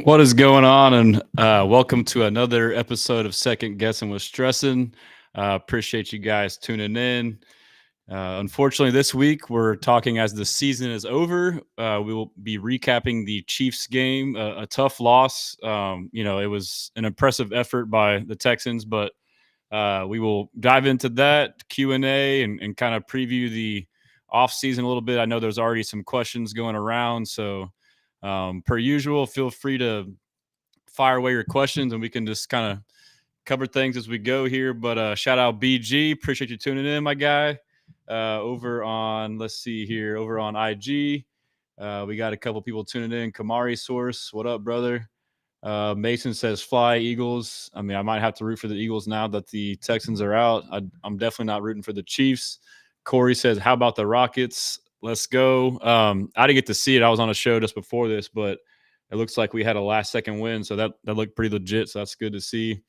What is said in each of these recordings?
What is going on? And welcome to another episode of Second Guessan with Stressan. Appreciate you guys tuning in. Unfortunately, this week we're talking as the season is over. We will be recapping the Chiefs game, a tough loss. It was an impressive effort by the Texans, but we will dive into that Q&A and kind of preview the offseason a little bit. I know there's already some questions going around, so per usual, feel free to fire away your questions and we can just kind of cover things as we go here. But shout out BG. Appreciate you tuning in, my guy. Over on, let's see here, over on IG. We got a couple people tuning in. Kamari Source, what up, brother? Mason says, fly Eagles. I mean, I might have to root for the Eagles now that the Texans are out. I'm definitely not rooting for the Chiefs. Corey says, how about the Rockets? Let's go. I didn't get to see it. I was on a show just before this, but it looks like we had a last second win. So that looked pretty legit. So that's good to see.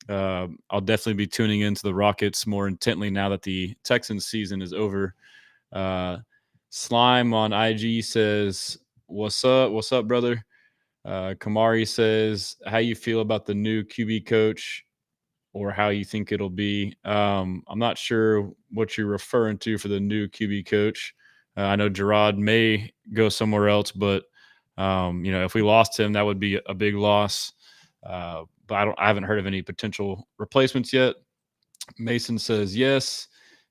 I'll definitely be tuning into the Rockets more intently now that the Texans season is over. Slime on IG says, what's up? What's up, brother? Kamari says, how you feel about the new QB coach or how you think it'll be? I'm not sure what you're referring to for the new QB coach. I know Gerard may go somewhere else, but if we lost him, that would be a big loss. But I haven't heard of any potential replacements yet. Mason says yes.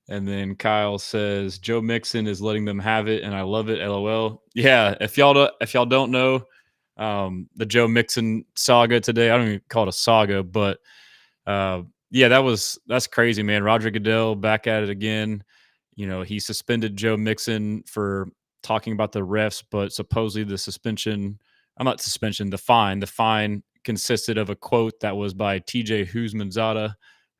And then Kyle says Joe Mixon is letting them have it, and I love it. LOL. Yeah, if y'all don't know, the Joe Mixon saga today. I don't even call it a saga, but yeah, that's crazy, man. Roger Goodell back at it again. He suspended Joe Mixon for talking about the refs, but supposedly the suspension, I'm not suspension, the fine consisted of a quote that was by TJ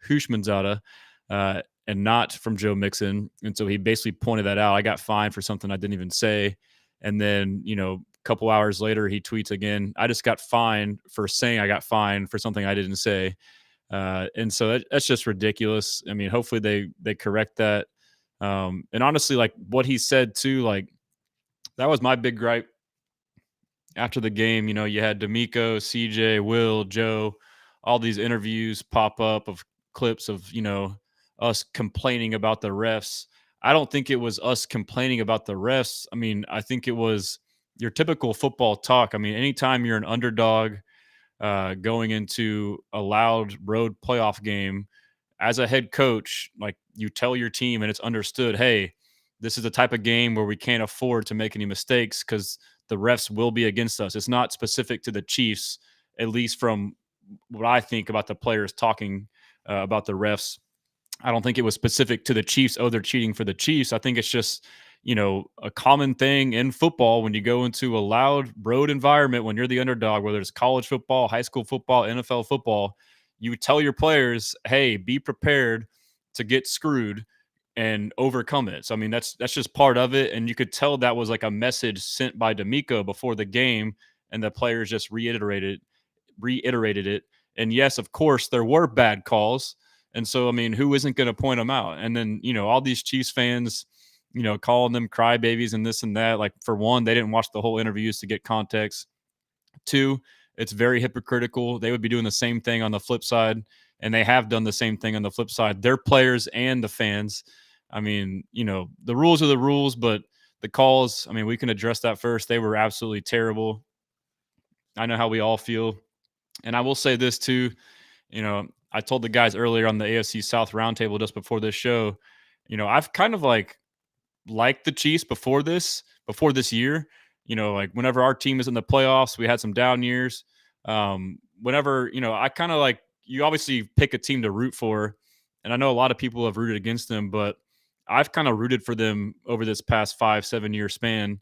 Hushmanzada, and not from Joe Mixon. And so he basically pointed that out. I got fined for something I didn't even say. And then, a couple hours later, he tweets again, I just got fined for saying I got fined for something I didn't say. And so that's just ridiculous. I mean, hopefully they correct that. And honestly, like what he said too, like that was my big gripe after the game. You had D'Amico, CJ, Will, Joe, all these interviews pop up of clips of, us complaining about the refs. I don't think it was us complaining about the refs. I mean, I think it was your typical football talk. I mean, anytime you're an underdog going into a loud road playoff game as a head coach, like you tell your team and it's understood, hey, this is the type of game where we can't afford to make any mistakes because the refs will be against us. It's not specific to the Chiefs, at least from what I think about the players talking about the refs. I don't think it was specific to the Chiefs. Oh, they're cheating for the Chiefs. I think it's just, a common thing in football when you go into a loud road environment, when you're the underdog, whether it's college football, high school football, NFL football, you tell your players, hey, be prepared to get screwed and overcome it. So, I mean, that's just part of it. And you could tell that was like a message sent by D'Amico before the game, and the players just reiterated it. And yes, of course, there were bad calls. And so, I mean, who isn't going to point them out? And then, all these Chiefs fans, calling them crybabies and this and that. Like, for one, they didn't watch the whole interviews to get context. Two, it's very hypocritical. They would be doing the same thing on the flip side, and they have done the same thing on the flip side. Their players and the fans. I mean, the rules are the rules, but the calls, I mean, we can address that first. They were absolutely terrible. I know how we all feel. And I will say this too, I told the guys earlier on the AFC South roundtable just before this show, I've kind of liked the Chiefs before this year. Like whenever our team is in the playoffs, we had some down years. Whenever, I kind of like, you obviously pick a team to root for. And I know a lot of people have rooted against them, but I've kind of rooted for them over this past 5-7 year span.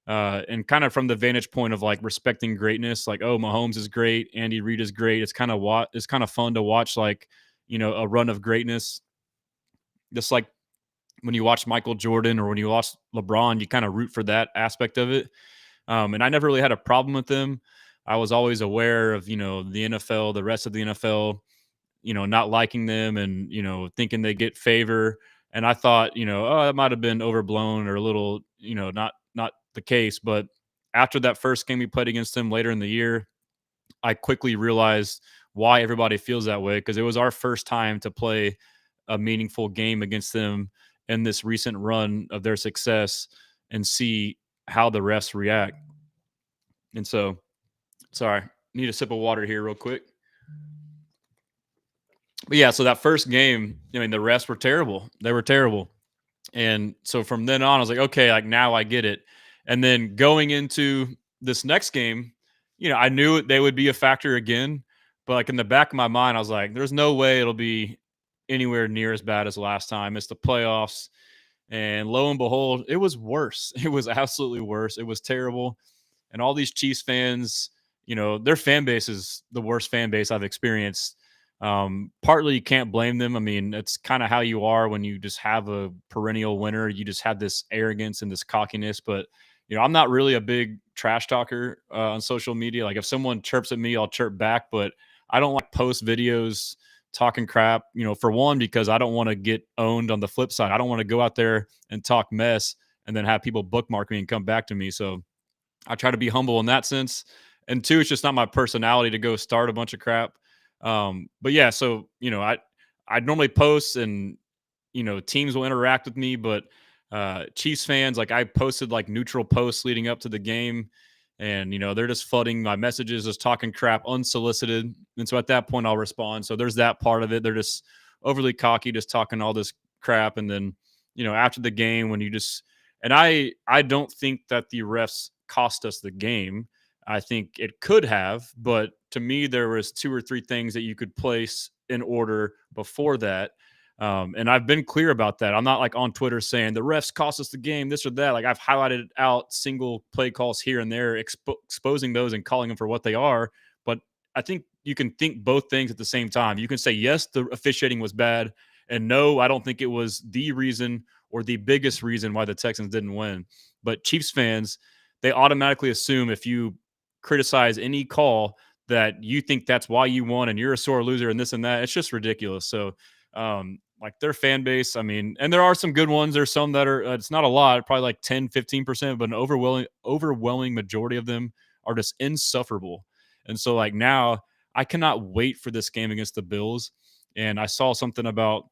And kind of from the vantage point of like respecting greatness, like, oh, Mahomes is great, Andy Reid is great. It's kind of fun to watch, like, a run of greatness. Just like when you watch Michael Jordan or when you watch LeBron, you kind of root for that aspect of it. And I never really had a problem with them. I was always aware of, the NFL, the rest of the NFL, not liking them and, thinking they get favor. And I thought, oh, that might have been overblown or a little, not the case. But after that first game we played against them later in the year, I quickly realized why everybody feels that way because it was our first time to play a meaningful game against them in this recent run of their success and see how the refs react. And so, sorry, need a sip of water here real quick. But yeah, so that first game, I mean, the refs were terrible. They were terrible. And so from then on, I was like, okay, like now I get it. And then going into this next game, I knew they would be a factor again. But like in the back of my mind, I was like, there's no way it'll be anywhere near as bad as last time. It's the playoffs. And lo and behold, it was worse. It was absolutely worse. It was terrible. And all these Chiefs fans, their fan base is the worst fan base I've experienced. Partly you can't blame them. I mean, it's kind of how you are when you just have a perennial winner. You just have this arrogance and this cockiness. But I'm not really a big trash talker on social media. Like if someone chirps at me, I'll chirp back. But I don't like post videos talking crap. For one, because I don't want to get owned. On the flip side, I don't want to go out there and talk mess and then have people bookmark me and come back to me. So I try to be humble in that sense. And two, it's just not my personality to go start a bunch of crap. But yeah, so I normally post and teams will interact with me, but Chiefs fans, like I posted like neutral posts leading up to the game, and they're just flooding my messages, just talking crap unsolicited. And so at that point, I'll respond. So there's that part of it. They're just overly cocky, just talking all this crap, and then after the game when you just and I don't think that the refs cost us the game. I think it could have, but to me, there was two or three things that you could place in order before that. And I've been clear about that. I'm not like on Twitter saying the refs cost us the game, this or that. Like I've highlighted out single play calls here and there, exposing those and calling them for what they are. But I think you can think both things at the same time. You can say, yes, the officiating was bad. And no, I don't think it was the reason or the biggest reason why the Texans didn't win. But Chiefs fans, they automatically assume if you criticize any call that you think that's why you won and you're a sore loser and this and that. It's just ridiculous. So, like their fan base, I mean, and there are some good ones. There's some that are, it's not a lot, probably like 10, 15%, but an overwhelming majority of them are just insufferable. And so, like, now I cannot wait for this game against the Bills. And I saw something about,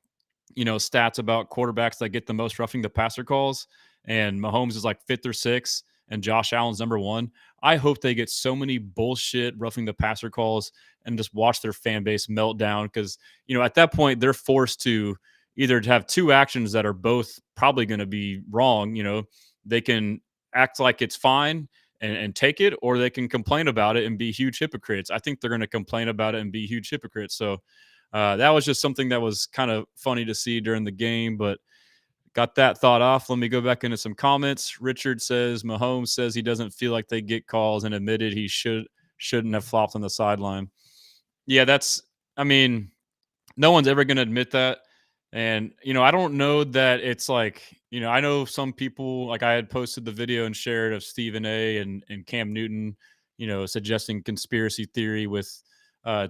stats about quarterbacks that get the most roughing the passer calls. And Mahomes is like fifth or sixth, and Josh Allen's number one. I hope they get so many bullshit roughing the passer calls and just watch their fan base melt down because, at that point, they're forced to either have two actions that are both probably going to be wrong. They can act like it's fine and take it, or they can complain about it and be huge hypocrites. I think they're going to complain about it and be huge hypocrites. So that was just something that was kind of funny to see during the game, but got that thought off. Let me go back into some comments. Richard says Mahomes says he doesn't feel like they get calls and admitted he shouldn't have flopped on the sideline. Yeah, I mean, no one's ever going to admit that. And, I don't know that it's like, I know some people, like I had posted the video and shared of Stephen A and Cam Newton, suggesting conspiracy theory with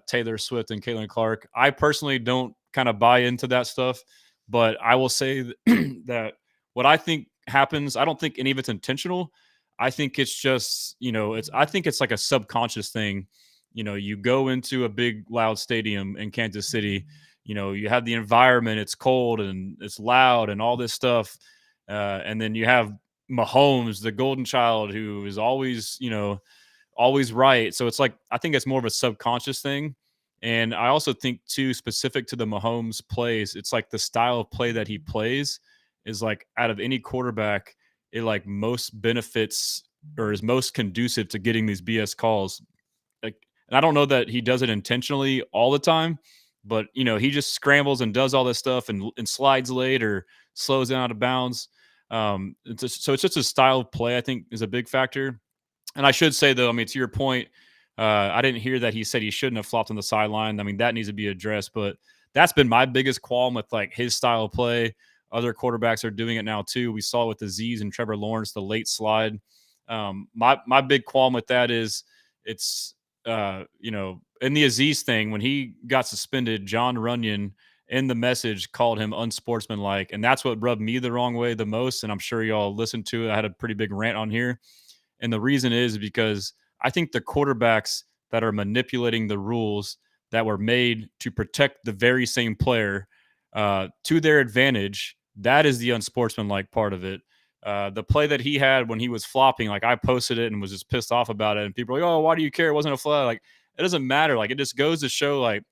Taylor Swift and Caitlin Clark. I personally don't kind of buy into that stuff, but I will say that what I think happens, I don't think any of it's intentional. I think it's just, I think it's like a subconscious thing. You go into a big, loud stadium in Kansas City, you have the environment, it's cold and it's loud and all this stuff. And then you have Mahomes, the golden child, who is always, always right. So it's like, I think it's more of a subconscious thing. And I also think too, specific to the Mahomes plays, it's like the style of play that he plays is like out of any quarterback, it like most benefits or is most conducive to getting these BS calls. Like, and I don't know that he does it intentionally all the time, but he just scrambles and does all this stuff and slides late or slows down out of bounds. So it's just a style of play, I think, is a big factor. And I should say, though, I mean, to your point, I didn't hear that he said he shouldn't have flopped on the sideline. I mean, that needs to be addressed. But that's been my biggest qualm with like his style of play. Other quarterbacks are doing it now too. We saw with the Z's and Trevor Lawrence, the late slide. My big qualm with that is it's in the Aziz thing when he got suspended, John Runyon in the message called him unsportsmanlike, and that's what rubbed me the wrong way the most. And I'm sure y'all listened to it. I had a pretty big rant on here. And the reason is because I think the quarterbacks that are manipulating the rules that were made to protect the very same player to their advantage. That is the unsportsmanlike part of it. The play that he had when he was flopping, like I posted it and was just pissed off about it. And people are like, oh, why do you care? It wasn't a flag. Like, it doesn't matter. Like, it just goes to show, like,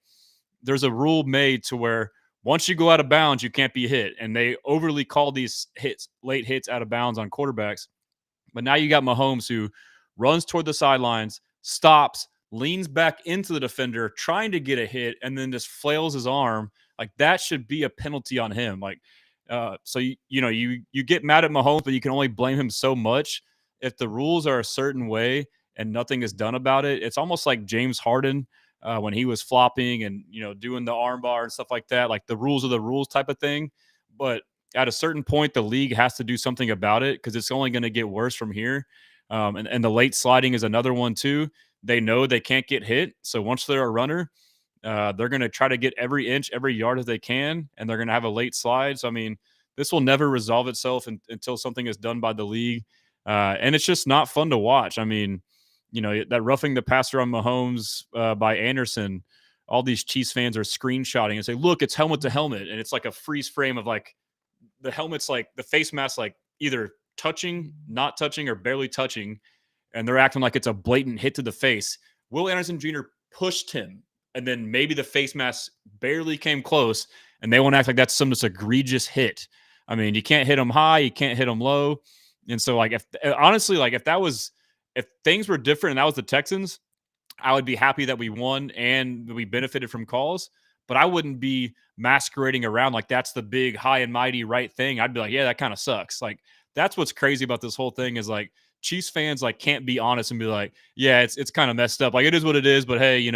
there's a rule made to where once you go out of bounds, you can't be hit. And they overly call these hits, late hits out of bounds on quarterbacks. But now you got Mahomes who runs toward the sidelines, stops, leans back into the defender, trying to get a hit, and then just flails his arm. Like, that should be a penalty on him. Like, so you get mad at Mahomes, but you can only blame him so much. If the rules are a certain way and nothing is done about it, it's almost like James Harden when he was flopping and doing the arm bar and stuff like that. Like, the rules are the rules type of thing. But at a certain point, the league has to do something about it because it's only going to get worse from here. And the late sliding is another one too. They know they can't get hit, so once they're a runner, they're going to try to get every inch, every yard that they can, and they're going to have a late slide. So, I mean, this will never resolve itself until something is done by the league. And it's just not fun to watch. I mean, that roughing the passer on Mahomes by Anderson, all these Chiefs fans are screenshotting and say, look, it's helmet to helmet. And it's like a freeze frame of like the helmet's like the face mask, like either touching, not touching, or barely touching. And they're acting like it's a blatant hit to the face. Will Anderson Jr. pushed him, and then maybe the face mask barely came close, and they want to act like that's some just egregious hit. I mean, you can't hit him high, you can't hit him low. And so, like, if honestly, like if things were different and that was the Texans, I would be happy that we won and we benefited from calls, but I wouldn't be masquerading around like that's the big high and mighty right thing. I'd be like, yeah, that kind of sucks. Like, that's what's crazy about this whole thing is like Chiefs fans like can't be honest and be like, yeah, it's kind of messed up. Like, it is what it is, but hey,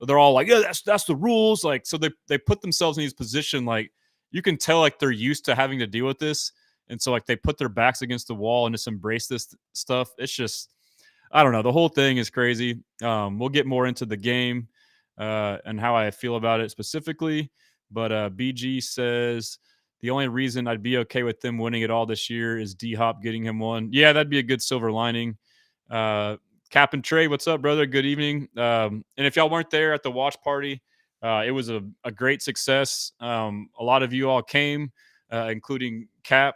they're all like, yeah, that's the rules. Like, so they put themselves in these position, like you can tell like they're used to having to deal with this. And so like they put their backs against the wall and just embrace this stuff. It's just, I don't know. The whole thing is crazy. We'll get more into the game and how I feel about it specifically. But BG says the only reason I'd be okay with them winning it all this year is D-Hop getting him one. Yeah, that'd be a good silver lining. Cap and Trey, what's up, brother? Good evening. And if y'all weren't there at the watch party, it was a great success. A lot of you all came, including Cap.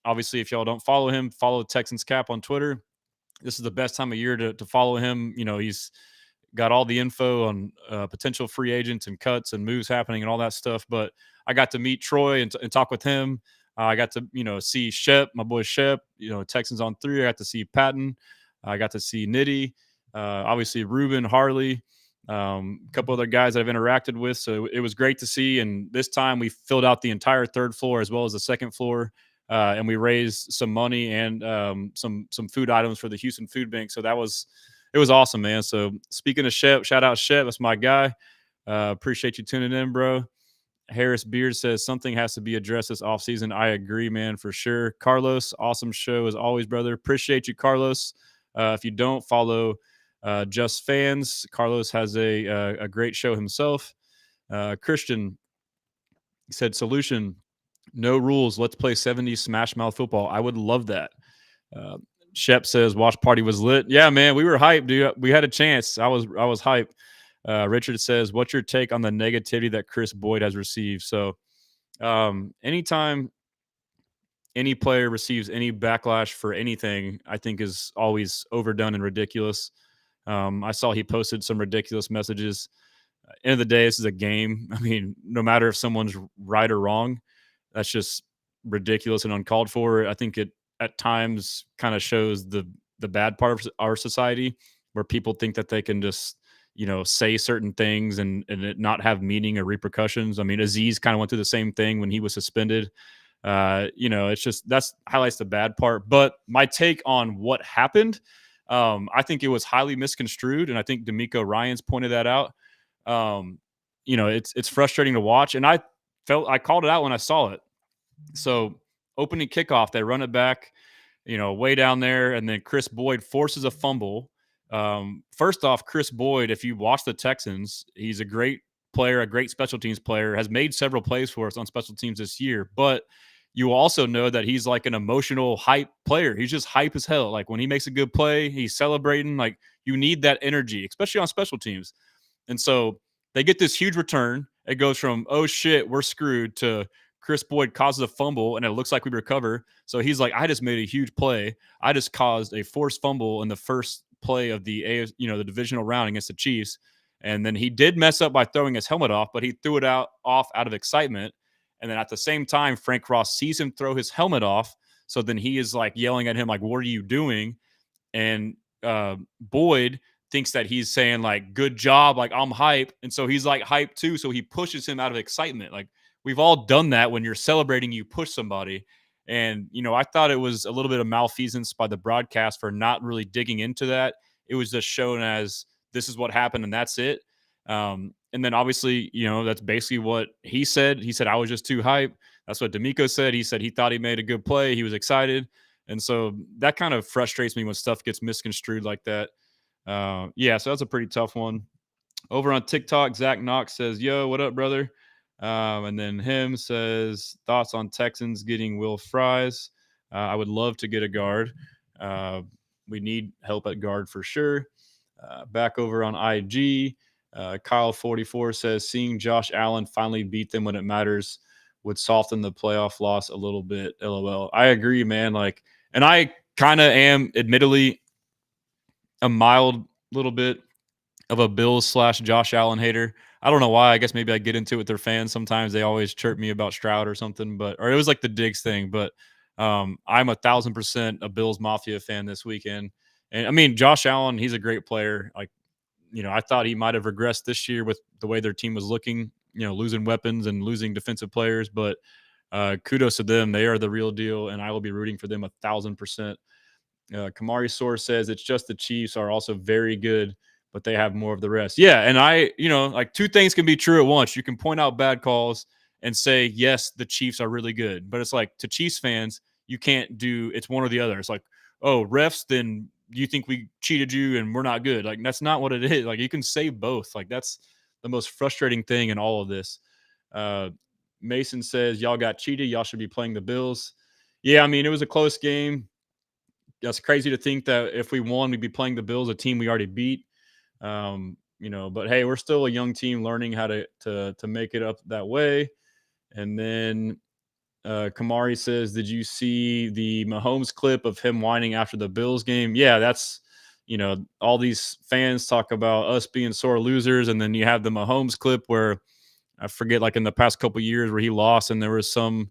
Obviously, if y'all don't follow him, follow Texans Cap on Twitter. This is the best time of year to follow him. He's got all the info on potential free agents and cuts and moves happening and all that stuff. But I got to meet Troy and talk with him. I got to, see Shep, my boy Shep, Texans on 3. I got to see Patton. I got to see Nitty, obviously Ruben, Harley, a couple other guys that I've interacted with. So it was great to see. And this time we filled out the entire 3rd floor as well as the 2nd floor. And we raised some money and some food items for the Houston Food Bank. So it was awesome, man. So speaking of Shep, shout out Shep. That's my guy. Appreciate you tuning in, bro. Harris Beard says something has to be addressed this offseason. I agree, man, for sure. Carlos, awesome show as always, brother. Appreciate you, Carlos. If you don't follow Just Fans, Carlos has a great show himself. Christian, he said, solution, no rules. Let's play 70s Smash Mouth football. I would love that. Shep says watch party was lit. Yeah, man, we were hyped, dude. We had a chance. I was hyped. Richard says, what's your take on the negativity that Chris Boyd has received? So anytime any player receives any backlash for anything, I think is always overdone and ridiculous. I saw he posted some ridiculous messages. End of the day, this is a game. I mean, no matter if someone's right or wrong, that's just ridiculous and uncalled for. I think it at times kind of shows the bad part of our society where people think that they can just, say certain things and it not have meaning or repercussions. I mean, Aziz kind of went through the same thing when he was suspended. It's just that's highlights the bad part. But my take on what happened, I think it was highly misconstrued, and I think D'Amico Ryans pointed that out. It's frustrating to watch, and I called it out when I saw it. So opening kickoff, they run it back, way down there, and then Chris Boyd forces a fumble. First off, Chris Boyd, if you watch the Texans, he's a great player, a great special teams player, has made several plays for us on special teams this year, but you also know that he's like an emotional hype player. He's just hype as hell. Like when he makes a good play, he's celebrating. Like you need that energy, especially on special teams. And so they get this huge return. It goes from, oh shit, we're screwed, to Chris Boyd causes a fumble and it looks like we recover. So he's like, I just made a huge play. I just caused a forced fumble in the first play of the divisional round against the Chiefs. And then he did mess up by throwing his helmet off, but he threw it off out of excitement. And then at the same time, Frank Ross sees him throw his helmet off. So then he is like yelling at him, like, what are you doing? And Boyd thinks that he's saying like, good job, like I'm hype. And so he's like hype too. So he pushes him out of excitement. Like we've all done that when you're celebrating, you push somebody. And, I thought it was a little bit of malfeasance by the broadcast for not really digging into that. It was just shown as this is what happened and that's it. And then obviously, that's basically what he said. He said, I was just too hype. That's what D'Amico said. He said he thought he made a good play. He was excited. And so that kind of frustrates me when stuff gets misconstrued like that. So that's a pretty tough one. Over on TikTok, Zach Knox says, yo, what up, brother? And then him says, thoughts on Texans getting Will Fries. I would love to get a guard. We need help at guard for sure. Back over on IG, Kyle44 says, seeing Josh Allen finally beat them when it matters would soften the playoff loss a little bit. LOL. I agree, man. Like, and I kind of am admittedly a mild little bit of a Bills / Josh Allen hater. I don't know why. I guess maybe I get into it with their fans. Sometimes they always chirp me about Stroud or something, or it was like the Diggs thing. But I'm 1,000% a Bills Mafia fan this weekend. And I mean, Josh Allen, he's a great player. Like, I thought he might have regressed this year with the way their team was looking, losing weapons and losing defensive players. But kudos to them. They are the real deal, and I will be rooting for them 1,000%. Kamari Source says it's just the Chiefs are also very good, but they have more of the rest. Yeah, and like two things can be true at once. You can point out bad calls and say, yes, the Chiefs are really good. But it's like, to Chiefs fans, you can't do, it's one or the other. It's like, oh, refs, then you think we cheated you and we're not good. Like, that's not what it is. Like, you can say both. Like, that's the most frustrating thing in all of this. Mason says, y'all got cheated. Y'all should be playing the Bills. Yeah, I mean, it was a close game. That's crazy to think that if we won, we'd be playing the Bills, a team we already beat. But hey, we're still a young team learning how to make it up that way. And then Kamari says, did you see the Mahomes clip of him whining after the Bills game? Yeah, that's, all these fans talk about us being sore losers. And then you have the Mahomes clip where I forget, like in the past couple of years where he lost and there was some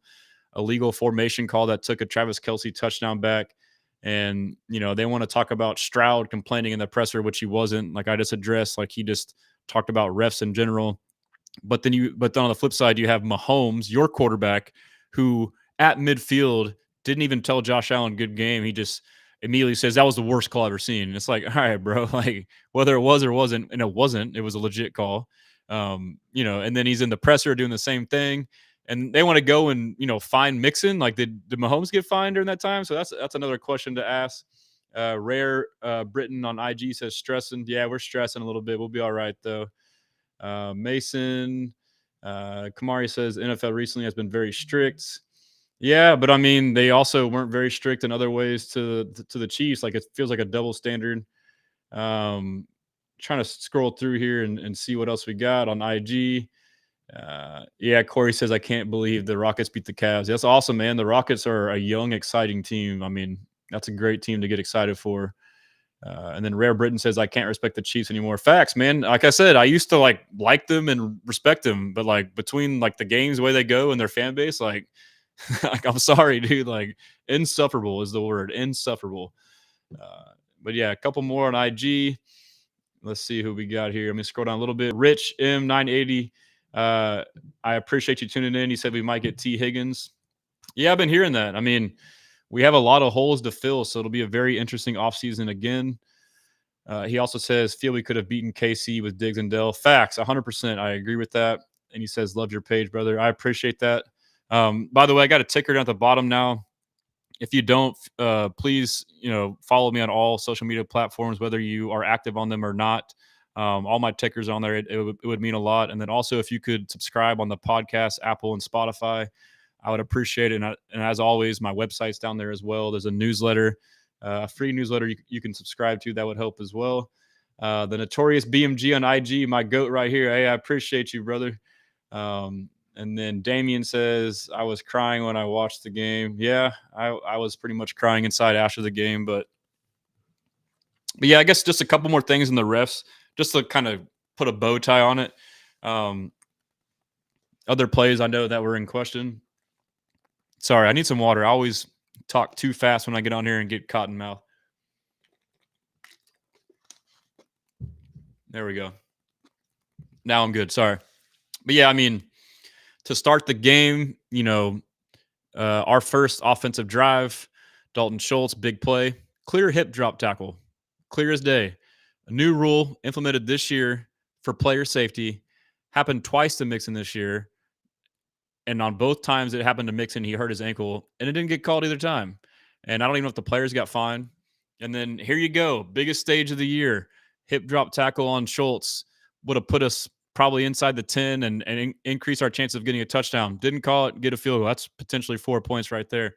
illegal formation call that took a Travis Kelce touchdown back. And, they want to talk about Stroud complaining in the presser, which he wasn't. Like I just addressed, like he just talked about refs in general. But then on the flip side, you have Mahomes, your quarterback, who at midfield didn't even tell Josh Allen good game. He just immediately says that was the worst call I've ever seen. And it's like, all right, bro, like whether it was or wasn't, and it wasn't, it was a legit call. And then he's in the presser doing the same thing. And they want to go and, fine Mixon. Like, did Mahomes get fined during that time? So that's another question to ask. Rare Britain on IG says stressing. Yeah, we're stressing a little bit. We'll be all right, though. Mason Kamari says NFL recently has been very strict. Yeah, but I mean, they also weren't very strict in other ways to the Chiefs. Like, it feels like a double standard. Trying to scroll through here and see what else we got on IG. Corey says, I can't believe the Rockets beat the Cavs. That's awesome, man. The Rockets are a young, exciting team. I mean, that's a great team to get excited for. And then Rare Britain says, I can't respect the Chiefs anymore. Facts, man. Like I said, I used to like them and respect them, but like between like the games, the way they go and their fan base, like, like I'm sorry, dude. Like, insufferable is the word. Insufferable. But yeah, a couple more on IG. Let's see who we got here. I'm gonna scroll down a little bit. Rich M980. I appreciate you tuning in. He said we might get T. Higgins. Yeah, I've been hearing that. I mean, we have a lot of holes to fill, so it'll be a very interesting offseason again. He also says, feel we could have beaten KC with Diggs and Dell. Facts, 100%. I agree with that. And he says, love your page, brother. I appreciate that. By the way, I got a ticker down at the bottom now. If you don't, please, follow me on all social media platforms, whether you are active on them or not. All my tickers on there. It would mean a lot. And then also, if you could subscribe on the podcast, Apple and Spotify, I would appreciate it. And as always, my website's down there as well. There's a newsletter, a free newsletter you can subscribe to that would help as well. The notorious BMG on IG, my goat right here. Hey, I appreciate you, brother. And then Damien says, I was crying when I watched the game. Yeah, I was pretty much crying inside after the game. But yeah, I guess just a couple more things in the refs, just to kind of put a bow tie on it. Um, Other plays I know that were in question. Sorry, I need some water. I always talk too fast when I get on here and get cotton mouth. There we go. Now I'm good. Sorry. But yeah, I mean, to start the game, our first offensive drive, Dalton Schultz, big play, clear hip drop tackle, clear as day. A new rule implemented this year for player safety, happened twice to Mixon this year. And on both times it happened to Mixon, he hurt his ankle, and it didn't get called either time. And I don't even know if the players got fined. And then here you go, biggest stage of the year, hip drop tackle on Schultz would have put us probably inside the 10 and increase our chance of getting a touchdown. Didn't call it, get a field goal. That's potentially 4 points right there.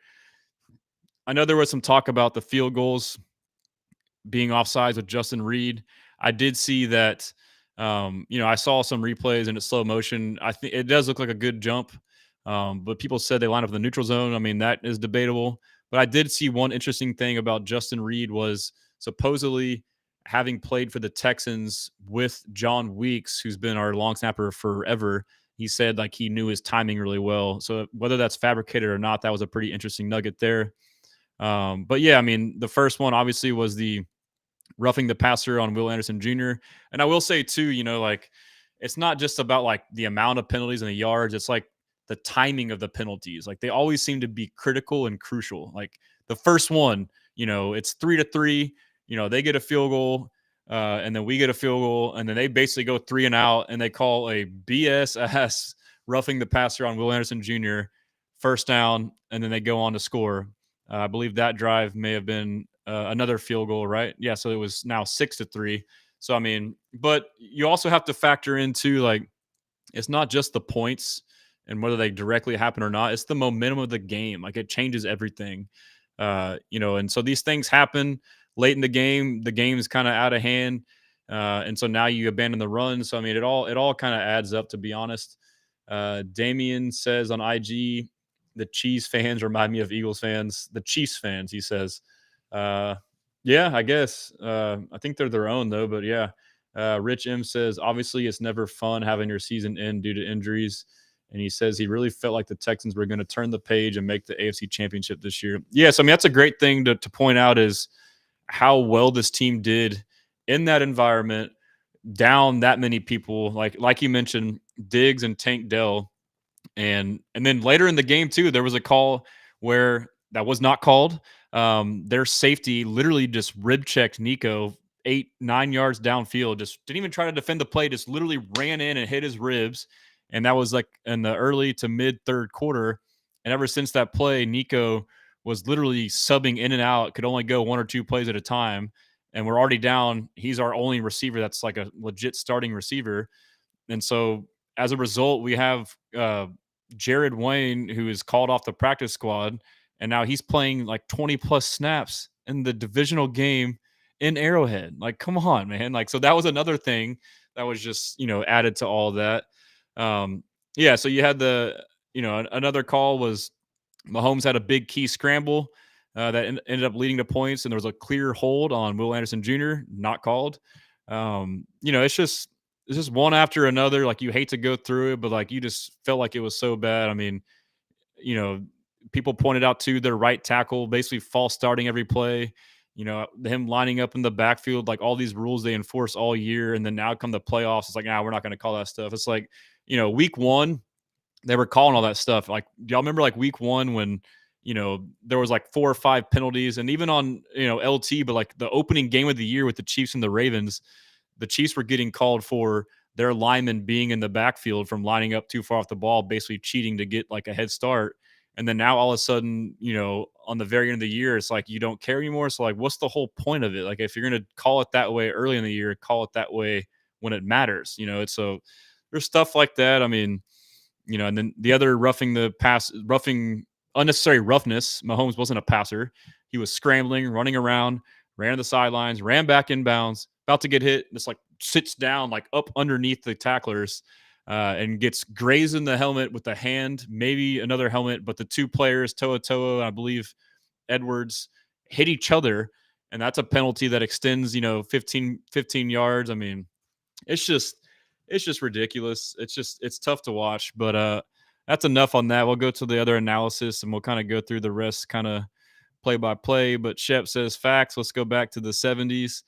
I know there was some talk about the field goals being offsides with Justin Reed. I did see that. I saw some replays and it's slow motion. I think it does look like a good jump, but people said they line up in the neutral zone. I mean, that is debatable. But I did see one interesting thing about Justin Reed was supposedly having played for the Texans with John Weeks, who's been our long snapper forever. He said like he knew his timing really well. So whether that's fabricated or not, that was a pretty interesting nugget there. But yeah, I mean, the first one obviously was the roughing the passer on Will Anderson Jr. And I will say too, like it's not just about like the amount of penalties and the yards. It's like the timing of the penalties. Like they always seem to be critical and crucial. Like the first one, it's 3-3. They get a field goal, and then we get a field goal, and then they basically go 3 and out, and they call a BS ass roughing the passer on Will Anderson Jr. first down, and then they go on to score. I believe that drive may have been another field goal, right? Yeah, so it was now 6-3. So I mean, but you also have to factor into like it's not just the points and whether they directly happen or not. It's the momentum of the game. Like it changes everything. And so these things happen late in the game. The game is kind of out of hand, and so now you abandon the run. So I mean, it all kind of adds up, to be honest. Damien says on IG, the Chiefs fans remind me of Eagles fans. The Chiefs fans, he says. Uh, yeah, I guess. I think they're their own though, but yeah. Rich M says, obviously, it's never fun having your season end due to injuries. And he says he really felt like the Texans were going to turn the page and make the AFC Championship this year. Yes, I mean, that's a great thing to point out is how well this team did in that environment, down that many people. Like you mentioned, Diggs and Tank Dell. And then later in the game too, there was a call where that was not called. Their safety literally just rib checked Nico 8-9 yards downfield. Just didn't even try to defend the play. Just literally ran in and hit his ribs. And that was like in the early to mid third quarter. And ever since that play, Nico was literally subbing in and out. Could only go one or two plays at a time. And we're already down. He's our only receiver that's like a legit starting receiver. And so as a result, we have Jared Wayne, who is called off the practice squad, and now he's playing like 20 plus snaps in the divisional game in Arrowhead. Like, come on, man. Like, so that was another thing that was just, added to all of that. Yeah. So you had another call was Mahomes had a big key scramble that ended up leading to points, and there was a clear hold on Will Anderson Jr., not called. It's just one after another. Like you hate to go through it, but like you just felt like it was so bad. I mean, you know, people pointed out too their right tackle basically false starting every play. Him lining up in the backfield, like all these rules they enforce all year, and then now come the playoffs, it's like, we're not going to call that stuff. It's like, week one, they were calling all that stuff. Like, y'all remember like week one when there was like 4 or 5 penalties, and even on LT, but like the opening game of the year with the Chiefs and the Ravens, the Chiefs were getting called for their linemen being in the backfield from lining up too far off the ball, basically cheating to get like a head start. And then now all of a sudden, on the very end of the year, it's like you don't care anymore. So like, what's the whole point of it? Like, if you're going to call it that way early in the year, call it that way when it matters. It's so there's stuff like that. I mean, And then the other roughing unnecessary roughness. Mahomes wasn't a passer. He was scrambling, running around, ran to the sidelines, ran back inbounds, about to get hit. Just like sits down, like up underneath the tacklers, and gets grazed in the helmet with a hand, maybe another helmet. But the two players, Toa, I believe Edwards, hit each other, and that's a penalty that extends, 15 yards. I mean, it's just ridiculous. It's tough to watch, but that's enough on that. We'll go to the other analysis and we'll kind of go through the rest kind of play by play. But Shep says facts. Let's go back to the 70s.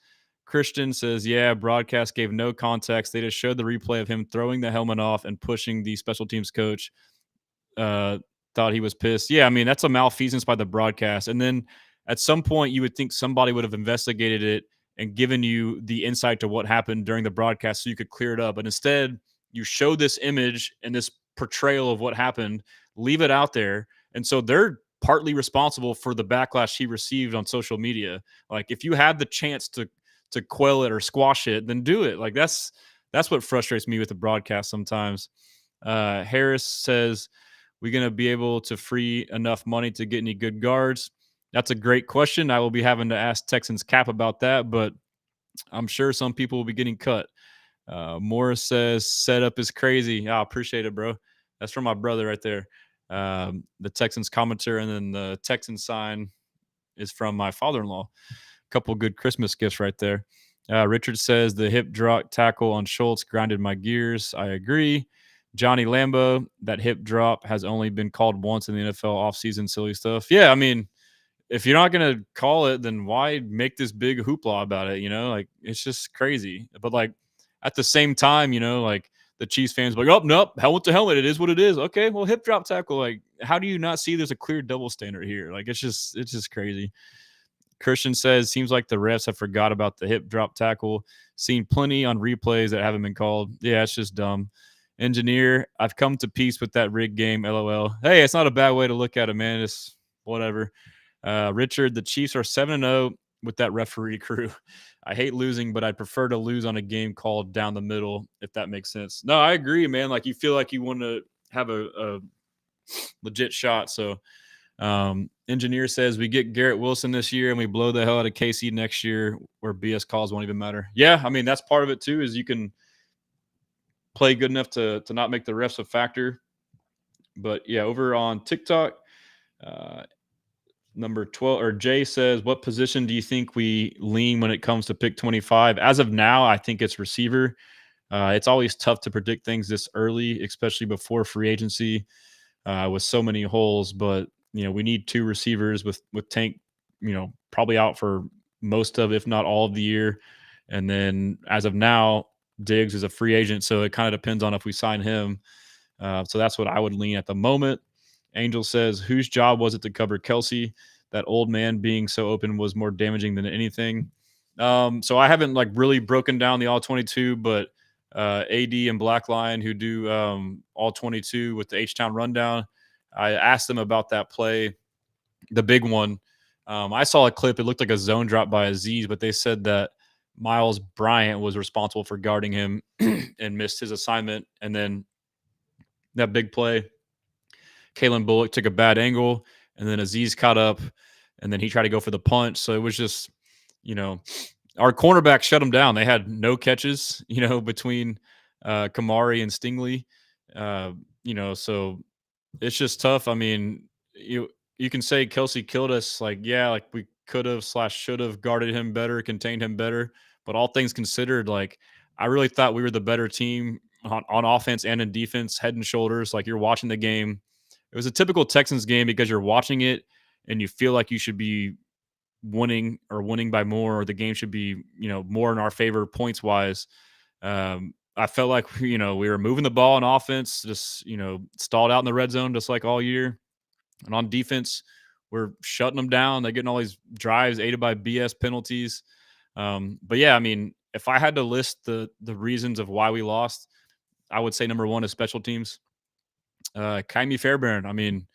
Christian says, yeah, broadcast gave no context. They just showed the replay of him throwing the helmet off and pushing the special teams coach. uh, Thought he was pissed. Yeah, I mean, that's a malfeasance by the broadcast. And then at some point, you would think somebody would have investigated it and given you the insight to what happened during the broadcast so you could clear it up. But instead, you show this image and this portrayal of what happened, leave it out there. And so they're partly responsible for the backlash he received on social media. Like, if you had the chance to quell it or squash it, then do it. Like, that's what frustrates me with the broadcast sometimes. Harris says, we going to be able to free enough money to get any good guards? That's a great question. I will be having to ask Texans cap about that, but I'm sure some people will be getting cut. Morris says setup is crazy. I appreciate it, bro. That's from my brother right there. The Texans commenter, and then the Texan sign is from my father-in-law. A couple good Christmas gifts right there. Richard says the hip drop tackle on Schultz grinded my gears. I agree. Johnny Lambo, that hip drop has only been called once in the NFL offseason, silly stuff. Yeah, I mean, if you're not going to call it, then why make this big hoopla about it? Like, it's just crazy. But like, at the same time, like, the Chiefs fans like, oh, nope, helmet to helmet. It is what it is. Okay, well, hip drop tackle. Like, how do you not see there's a clear double standard here? Like, it's just crazy. Christian says, seems like the refs have forgot about the hip drop tackle. Seen plenty on replays that haven't been called. Yeah, it's just dumb. Engineer, I've come to peace with that rig game. LOL. Hey, it's not a bad way to look at it, man. It's whatever. Richard, the Chiefs are 7-0 with that referee crew. I hate losing, but I'd prefer to lose on a game called down the middle, if that makes sense. No, I agree, man. Like, you feel like you want to have a legit shot. So, Engineer says we get Garrett Wilson this year and we blow the hell out of KC next year, where BS calls won't even matter. Yeah, I mean, that's part of it too, is you can play good enough to not make the refs a factor. But yeah, over on TikTok, number 12 or Jay says, what position do you think we lean when it comes to pick 25? As of now, I think it's receiver. It's always tough to predict things this early, especially before free agency, with so many holes. But we need two receivers with Tank, probably out for most of, if not all of the year. And then as of now, Diggs is a free agent, so it kind of depends on if we sign him. So that's what I would lean at the moment. Angel says, whose job was it to cover Kelsey? That old man being so open was more damaging than anything. So I haven't like really broken down the all 22, but AD and Black Lion, who do all 22 with the H-Town rundown, I asked them about that play, the big one. I saw a clip. It looked like a zone drop by Aziz, but they said that Miles Bryant was responsible for guarding him and missed his assignment. And then that big play, Kalen Bullock took a bad angle, and then Aziz caught up, and then he tried to go for the punch. So it was just, our cornerback shut him down. They had no catches, between Kamari and Stingley. So it's just tough. I mean, you can say Kelsey killed us. Like, yeah, like we could have / should have guarded him better, contained him better. But all things considered, like, I really thought we were the better team on offense and in defense, head and shoulders. Like, you're watching the game. It was a typical Texans game because you're watching it and you feel like you should be winning or winning by more, or the game should be, more in our favor points wise. I felt like, we were moving the ball on offense, just, stalled out in the red zone, just like all year. And on defense, we're shutting them down. They're getting all these drives aided by BS penalties. But yeah, I mean, if I had to list the reasons of why we lost, I would say number one is special teams. Kaimi Fairbairn, I mean,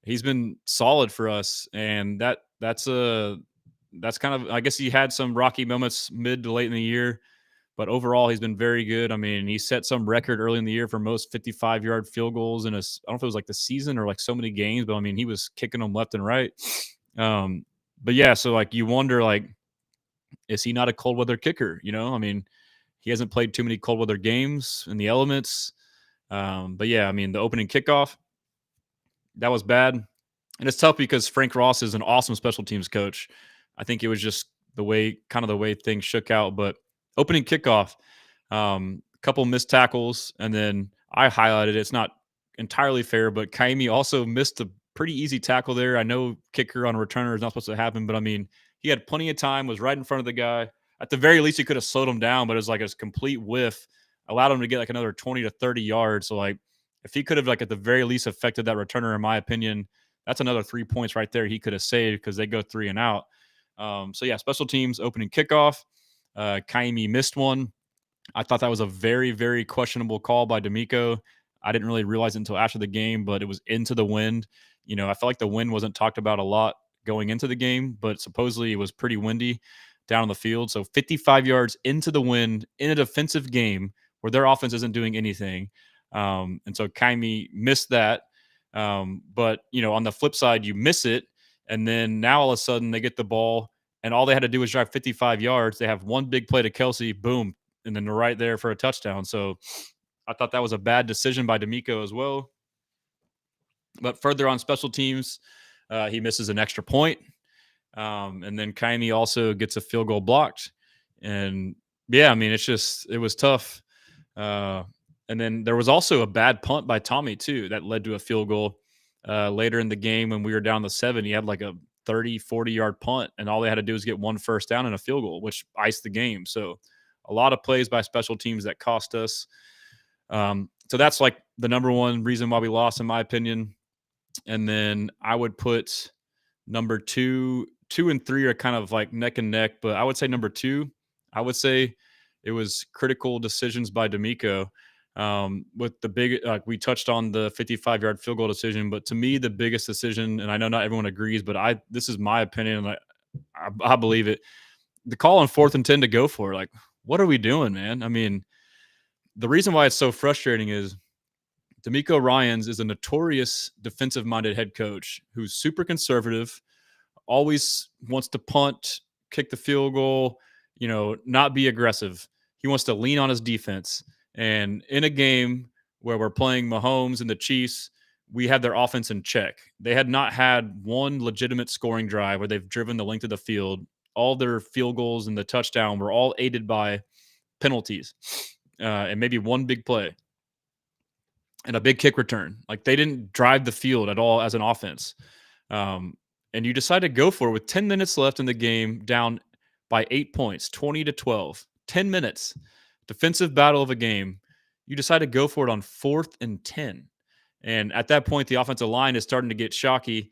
he's been solid for us, and that's kind of, I guess he had some rocky moments mid to late in the year, But overall, he's been very good. I mean, he set some record early in the year for most 55-yard field goals in I don't know if it was like the season or like so many games, but I mean, he was kicking them left and right. Um, but yeah, so like you wonder, like, is he not a cold weather kicker? I mean, he hasn't played too many cold weather games in the elements. But yeah, I mean, the opening kickoff, that was bad. And it's tough because Frank Ross is an awesome special teams coach. I think it was just kind of the way things shook out. But opening kickoff, couple missed tackles, and then I highlighted it. It's not entirely fair, but Kaimi also missed a pretty easy tackle there. I know kicker on a returner is not supposed to happen, but I mean, he had plenty of time, was right in front of the guy. At the very least, he could have slowed him down, but it was like a complete whiff, allowed him to get like another 20 to 30 yards. So like, if he could have like at the very least affected that returner, in my opinion, that's another 3 points right there he could have saved because they go 3 and out. So yeah, special teams opening kickoff. Kaimi missed one. I thought that was a very, very questionable call by D'Amico. I didn't really realize it until after the game, but it was into the wind. I felt like the wind wasn't talked about a lot going into the game, but supposedly it was pretty windy down on the field. So 55 yards into the wind in a defensive game where their offense isn't doing anything. And so Kaimi missed that. But, on the flip side, you miss it. And then now all of a sudden they get the ball and all they had to do was drive 55 yards. They have one big play to Kelsey, boom, and then they're right there for a touchdown. So I thought that was a bad decision by D'Amico as well. But further on special teams, he misses an extra point. And then Kaimi also gets a field goal blocked. And yeah, I mean, it was tough. And then there was also a bad punt by Tommy, too, that led to a field goal later in the game when we were down to 7. He had like a 30, 40-yard punt, and all they had to do was get one first down and a field goal, which iced the game. So a lot of plays by special teams that cost us. So that's like the number one reason why we lost, in my opinion. And then I would put number 2 and 3 are kind of like neck and neck, but I would say number 2, I would say it was critical decisions by D'Amico. With the big, we touched on the 55-yard field goal decision, but to me, the biggest decision, and I know not everyone agrees, but this is my opinion, and I believe it. The call on 4th and 10 to go for, like, what are we doing, man? I mean, the reason why it's so frustrating is D'Amico Ryans is a notorious defensive-minded head coach who's super conservative, always wants to punt, kick the field goal, not be aggressive. He wants to lean on his defense. And in a game where we're playing Mahomes and the Chiefs, we had their offense in check. They had not had one legitimate scoring drive where they've driven the length of the field. All their field goals and the touchdown were all aided by penalties and maybe one big play and a big kick return. Like, they didn't drive the field at all as an offense. And you decide to go for it with 10 minutes left in the game, down by 8 points, 20-12, 10 minutes, defensive battle of a game. You decide to go for it on 4th and 10. And at that point, the offensive line is starting to get shaky.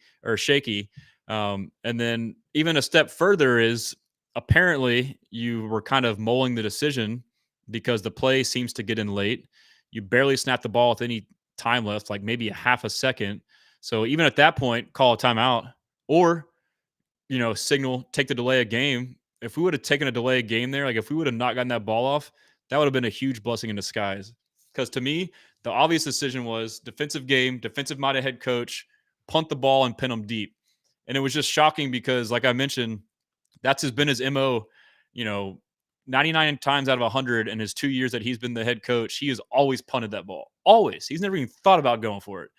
And then even a step further is apparently you were kind of mulling the decision because the play seems to get in late. You barely snap the ball with any time left, like maybe a half a second. So even at that point, call a timeout or, signal, take the delay of game. If we would have taken a delay of game there, like if we would have not gotten that ball off, that would have been a huge blessing in disguise. Because to me, the obvious decision was defensive game, defensive-minded head coach, punt the ball and pin them deep. And it was just shocking because, like I mentioned, that's been his MO, 99 times out of 100 in his 2 years that he's been the head coach, he has always punted that ball. Always. He's never even thought about going for it.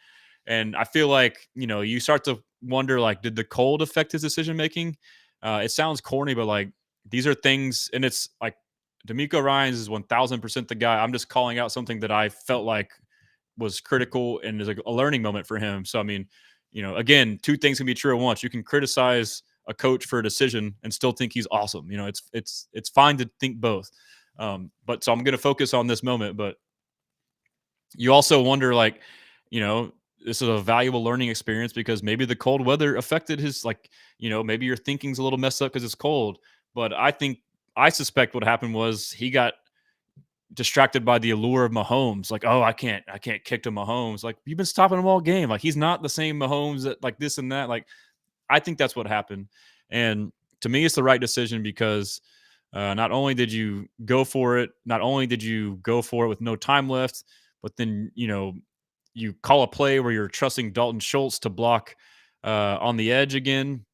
And I feel like, you start to wonder, like, did the cold affect his decision-making? It sounds corny, but, like, these are things, and it's like D'Amico Ryans is 1,000% the guy. I'm just calling out something that I felt like was critical and is a learning moment for him. So, I mean, again, two things can be true at once. You can criticize a coach for a decision and still think he's awesome. It's fine to think both. But so I'm going to focus on this moment, but you also wonder, like, this is a valuable learning experience because maybe the cold weather affected his, like, maybe your thinking's a little messed up because it's cold. But I suspect what happened was he got distracted by the allure of Mahomes. Like, oh, I can't kick to Mahomes. Like, you've been stopping him all game. Like, he's not the same Mahomes that, like, this and that. Like, I think that's what happened. And to me, it's the right decision because Not only did you go for it, with no time left, but then you call a play where you're trusting Dalton Schultz to block on the edge again,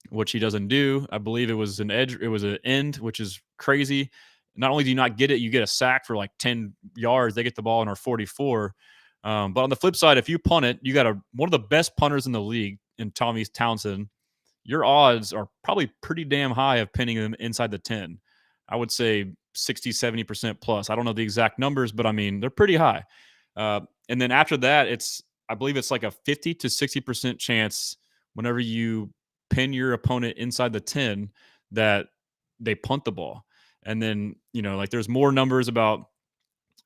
which he doesn't do. I believe it was an edge, it was an end, which is crazy. Not only do you not get it, you get a sack for like 10 yards. They get the ball in our 44. But on the flip side, if you punt it, you got one of the best punters in the league in Tommy Townsend. Your odds are probably pretty damn high of pinning them inside the 10. I would say 60, 70% plus. I don't know the exact numbers, but I mean, they're pretty high. And then after that, I believe it's like a 50 to 60% chance whenever you pin your opponent inside the 10 that they punt the ball. And then, like there's more numbers about,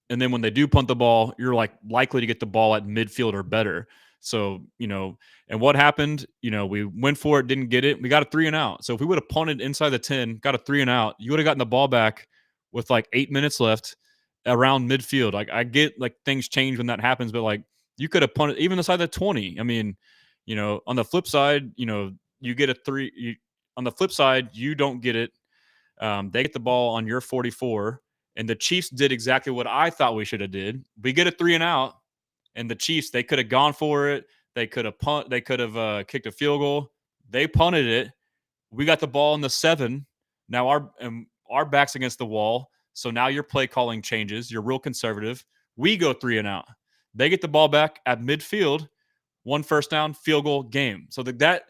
and then when they do punt the ball, you're like likely to get the ball at midfield or better. So, and what happened, we went for it, didn't get it. We got a 3-and-out. So if we would have punted inside the 10, got a 3-and-out, you would have gotten the ball back with like 8 minutes left around midfield. Like I get like things change when that happens, but like you could have punted even inside the 20. I mean, on the flip side, you get a on the flip side, you don't get it. They get the ball on your 44, and the Chiefs did exactly what I thought we should have did. We get a 3-and-out, and the Chiefs, they could have gone for it. They could have kicked a field goal. They punted it. We got the ball in the 7. Now our back's against the wall. So now your play calling changes. You're real conservative. We go 3-and-out. They get the ball back at midfield. 1 first down, field goal, game. So that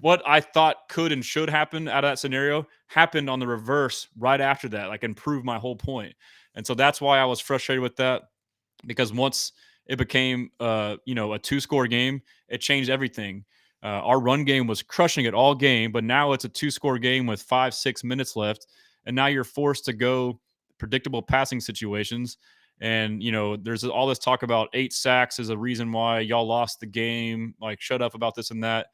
what I thought could and should happen out of that scenario happened on the reverse right after that, like, and proved my whole point. And so that's why I was frustrated with that, because once it became a 2-score game, it changed everything. Our run game was crushing it all game, but now it's a 2-score game with 5-6 minutes left, and now you're forced to go predictable passing situations. And there's all this talk about 8 sacks is a reason why y'all lost the game. Like, shut up about this and that.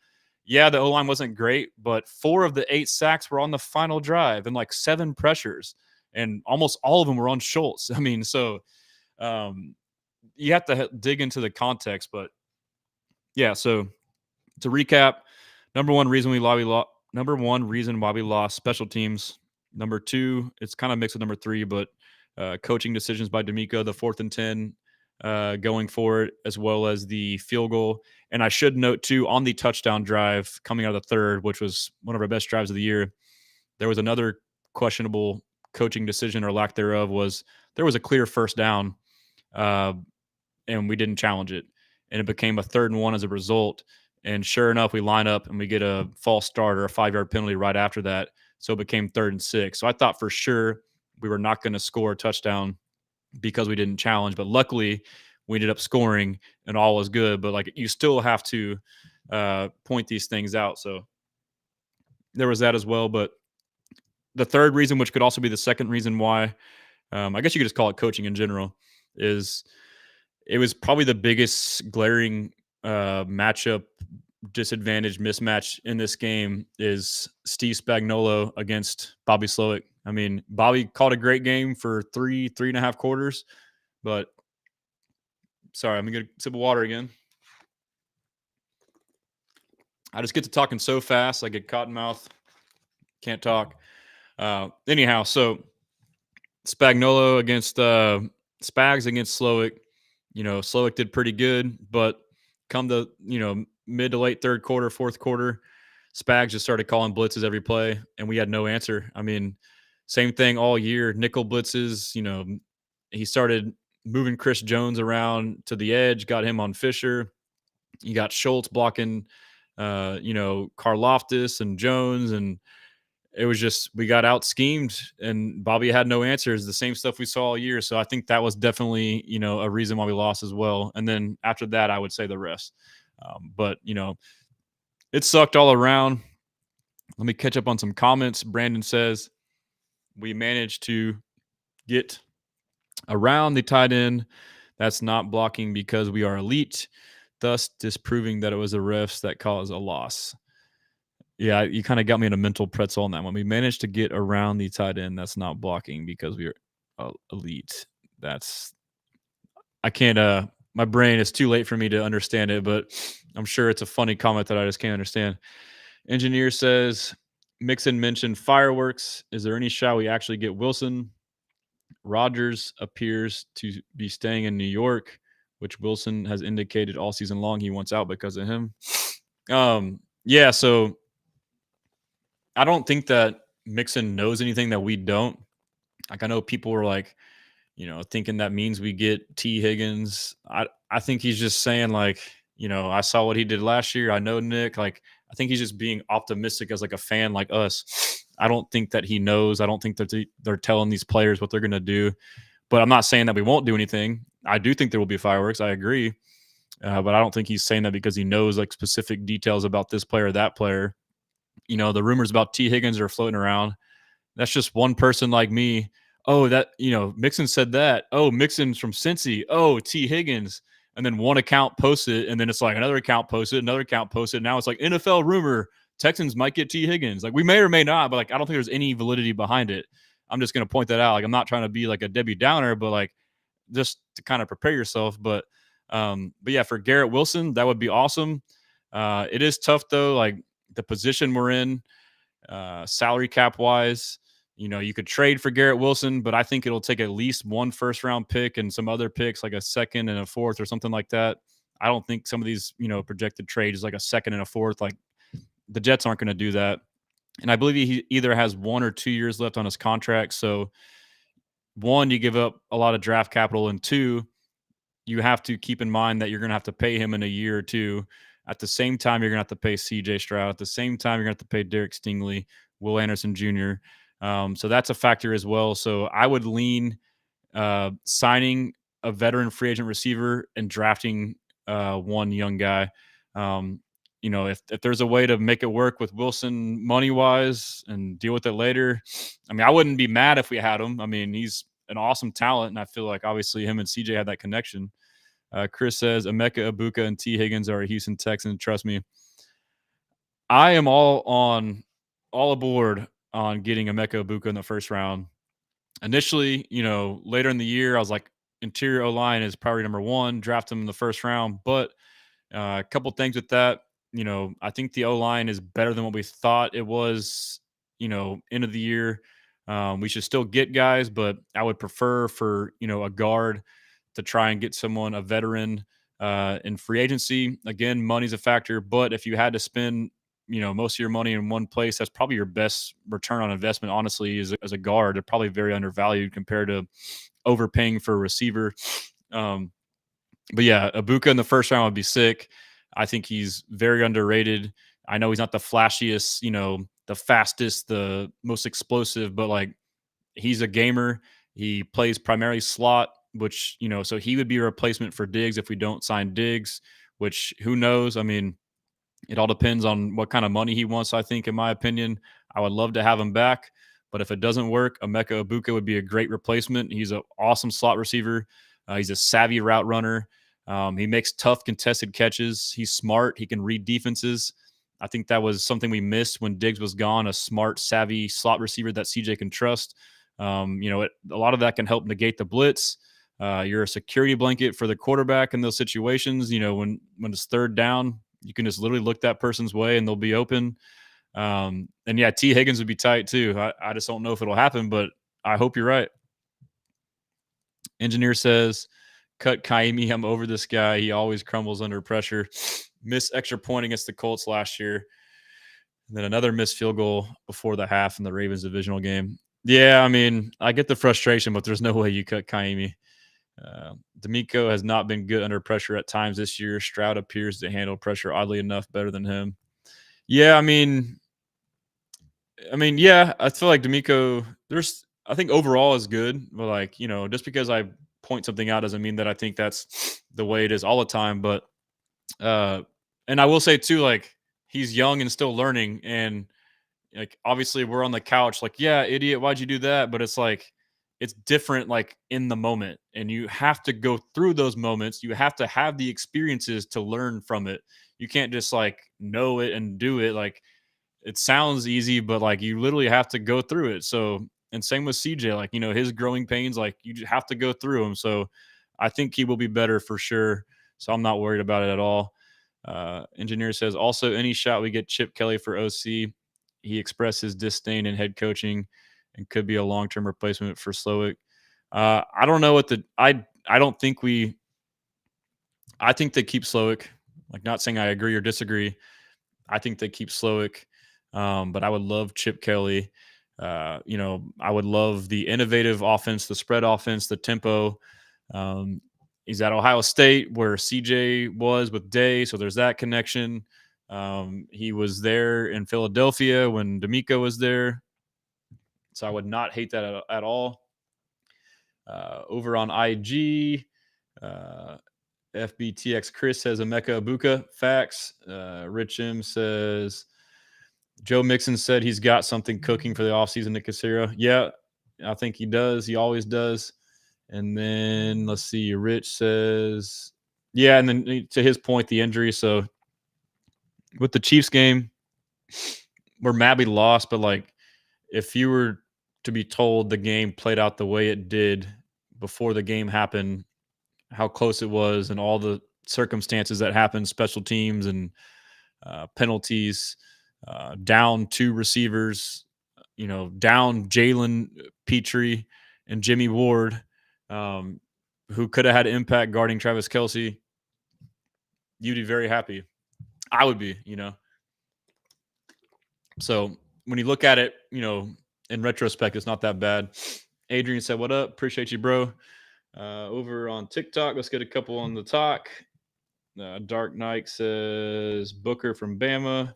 Yeah, the O-line wasn't great, but 4 of the 8 sacks were on the final drive and like 7 pressures, and almost all of them were on Schultz. I mean, so you have to dig into the context, but yeah. So to recap, number one reason why we lost special teams. Number 2, it's kind of mixed with number 3, but coaching decisions by D'Amico, the 4th and 10 going for it, as well as the field goal. And I should note too, on the touchdown drive coming out of the 3rd, which was one of our best drives of the year, there was another questionable coaching decision or lack thereof. There was a clear first down, and we didn't challenge it, and it became a 3rd and 1 as a result. And sure enough, we line up and we get a false start or a 5-yard penalty right after that. So it became 3rd and 6. So I thought for sure we were not going to score a touchdown because we didn't challenge, but luckily we ended up scoring and all was good. But like, you still have to point these things out. So there was that as well. But the 3rd reason, which could also be the 2nd reason why, I guess you could just call it coaching in general, is it was probably the biggest glaring matchup disadvantage mismatch in this game is Steve Spagnuolo against Bobby Slowick. I mean, Bobby called a great game for 3.5 quarters, but sorry, I'm gonna get a sip of water again. I just get to talking so fast, I get cotton mouth, can't talk. Anyhow, so Spagnuolo against Spags against Slowick. Slowick did pretty good, but come to mid to late 3rd quarter, 4th quarter, Spags just started calling blitzes every play, and we had no answer. I mean, same thing all year. Nickel blitzes. He started moving Chris Jones around to the edge, got him on Fisher. You got Schultz blocking, Karlaftis and Jones, and it was just, we got out schemed, and Bobby had no answers. The same stuff we saw all year. So I think that was definitely, a reason why we lost as well. And then after that, I would say the rest. But it sucked all around. Let me catch up on some comments. Brandon says we managed to get around the tight end. That's not blocking because we are elite, thus disproving that it was the refs that caused a loss. Yeah, you kind of got me in a mental pretzel on that one. We managed to get around the tight end. That's not blocking because we are elite. I can't, my brain is too late for me to understand it, but I'm sure it's a funny comment that I just can't understand. Engineer says, Mixon mentioned fireworks. Is there any shot we actually get Wilson? Rodgers appears to be staying in New York, which Wilson has indicated all season long he wants out because of him. Yeah, so I don't think that Mixon knows anything that we don't. Like I know people were like, thinking that means we get T. Higgins. I think he's just saying like, I saw what he did last year. I know Nick. Like, I think he's just being optimistic as like a fan like us. I don't think that he knows. I don't think that they're telling these players what they're going to do. But I'm not saying that we won't do anything. I do think there will be fireworks. I agree. But I don't think he's saying that because he knows like specific details about this player or that player. The rumors about T. Higgins are floating around. That's just one person like me. Oh, that, Mixon said that. Oh, Mixon's from Cincy. Oh, T. Higgins. And then one account posts it, and then it's like another account posted, another account posted. Now it's like NFL rumor Texans might get T. Higgins. Like we may or may not, but like I don't think there's any validity behind it. I'm just gonna point that out. Like I'm not trying to be like a Debbie Downer, but like just to kind of prepare yourself. But yeah, for Garrett Wilson, that would be awesome. It is tough though, like the position we're in, salary cap wise. You could trade for Garrett Wilson, but I think it'll take at least one first round pick and some other picks, like a second and a fourth or something like that. I don't think some of these, projected trades like a second and a fourth. Like the Jets aren't going to do that. And I believe he either has 1 or 2 years left on his contract. So, one, you give up a lot of draft capital, and two, you have to keep in mind that you're going to have to pay him in a year or two. At the same time, you're going to have to pay CJ Stroud. At the same time, you're going to have to pay Derek Stingley, Will Anderson Jr. So that's a factor as well. So I would lean signing a veteran free agent receiver and drafting one young guy. If there's a way to make it work with Wilson money wise and deal with it later, I mean, I wouldn't be mad if we had him. I mean, he's an awesome talent, and I feel like obviously him and CJ had that connection. Chris says Emeka Ibuka and T. Higgins are a Houston Texans. Trust me, I am all aboard on getting Emeka Ibuka in the first round. Initially, later in the year, I was like, interior O line is priority number one. Draft him in the first round, but a couple things with that. I think the O line is better than what we thought it was. End of the year, we should still get guys, but I would prefer for a guard to try and get someone, a veteran, in free agency. Again, money's a factor, but if you had to spend most of your money in one place, that's probably your best return on investment. Honestly, as a guard, they're probably very undervalued compared to overpaying for a receiver. But yeah, Ibuka in the first round would be sick. I think he's very underrated. I know he's not the flashiest, the fastest, the most explosive, but like he's a gamer. He plays primarily slot, which, so he would be a replacement for Diggs if we don't sign Diggs, which who knows? I mean, it all depends on what kind of money he wants, I think, in my opinion. I would love to have him back, but if it doesn't work, Emeka Ibuka would be a great replacement. He's an awesome slot receiver. He's a savvy route runner. He makes tough contested catches. He's smart. He can read defenses. I think that was something we missed when Diggs was gone, a smart, savvy slot receiver that CJ can trust. A lot of that can help negate the blitz. You're a security blanket for the quarterback in those situations. When it's third down, you can just literally look that person's way and they'll be open. And yeah, T. Higgins would be tight too. I just don't know if it'll happen, but I hope you're right. Engineer says, cut Kaimi. I'm over this guy. He always crumbles under pressure. Missed extra point against the Colts last year. And then another missed field goal before the half in the Ravens divisional game. Yeah, I mean, I get the frustration, but there's no way you cut Kaimi. D'Amico has not been good under pressure at times this year. Stroud appears to handle pressure oddly enough better than him. Yeah, I mean, yeah, I feel like D'Amico. I think overall is good, but like just because I point something out doesn't mean that I think that's the way it is all the time. But and I will say too, like he's young and still learning, and like obviously we're on the couch, like yeah, idiot, why'd you do that? But it's like it's different, like in the moment, and you have to go through those moments. You have to have the experiences to learn from it. You can't just like know it and do it. Like it sounds easy, but like you literally have to go through it. So, and same with CJ, like, his growing pains, like you just have to go through them. So I think he will be better for sure. So I'm not worried about it at all. Engineer says also any shot we get Chip Kelly for OC. he expressed his disdain in head coaching and could be a long-term replacement for Slowick. I don't know what I don't think I think they keep Slowick. Like, not saying I agree or disagree. I think they keep Slowick, but I would love Chip Kelly. I would love the innovative offense, the spread offense, the tempo. Um, he's at Ohio State where CJ was with Day, so there's that connection. He was there in Philadelphia when D'Amico was there, so I would not hate that at all. Over on IG, FBTX Chris says Emeka Ibuka. Facts. Rich M says Joe Mixon said he's got something cooking for the offseason to Casero. Yeah, I think he does. He always does. And then let's see. Rich says, yeah, and then to his point, the injury. So with the Chiefs game, we're mad we lost, but like if you were to be told the game played out the way it did before the game happened, how close it was, and all the circumstances that happened, special teams and penalties, down two receivers, down Jalen Petrie and Jimmy Ward, who could have had impact guarding Travis Kelce, you'd be very happy. I would be, So when you look at it, in retrospect, it's not that bad. Adrian said, "What up? Appreciate you, bro." Over on TikTok, let's get a couple on the talk. Dark Knight says Booker from Bama.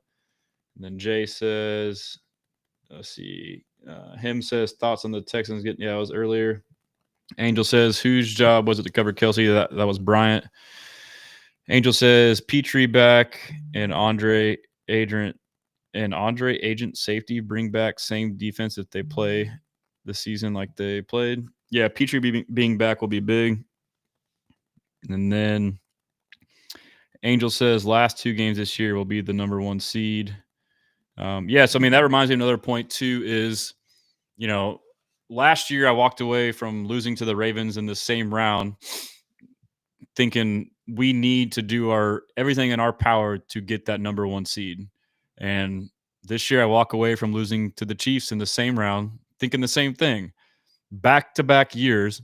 And then Jay says, let's see. Him says thoughts on the Texans getting. Yeah, it was earlier. Angel says, whose job was it to cover Kelce? That was Bryant. Angel says Petrie back and Andre Agent safety bring back same defense if they play the season like they played. Yeah, Petrie being back will be big. And then Angel says last two games this year will be the number one seed. Yes, I mean, that reminds me of another point too is, last year I walked away from losing to the Ravens in the same round thinking we need to do everything in our power to get that number one seed. And this year I walk away from losing to the Chiefs in the same round thinking the same thing. Back-to-back years,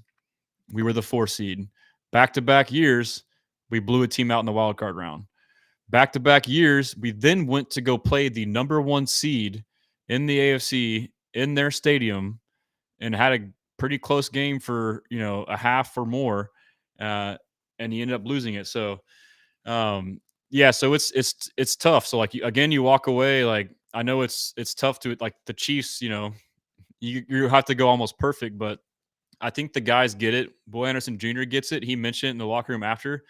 we were the 4 seed. Back-to-back years, we blew a team out in the wild card round. Back-to-back years, we then went to go play the number one seed in the AFC in their stadium and had a pretty close game for, a half or more, and he ended up losing it. So, so it's tough. So, like, again, you walk away, like, I know it's tough to, like, the Chiefs, you have to go almost perfect, but I think the guys get it. Boy Anderson Jr. gets it. He mentioned it in the locker room after.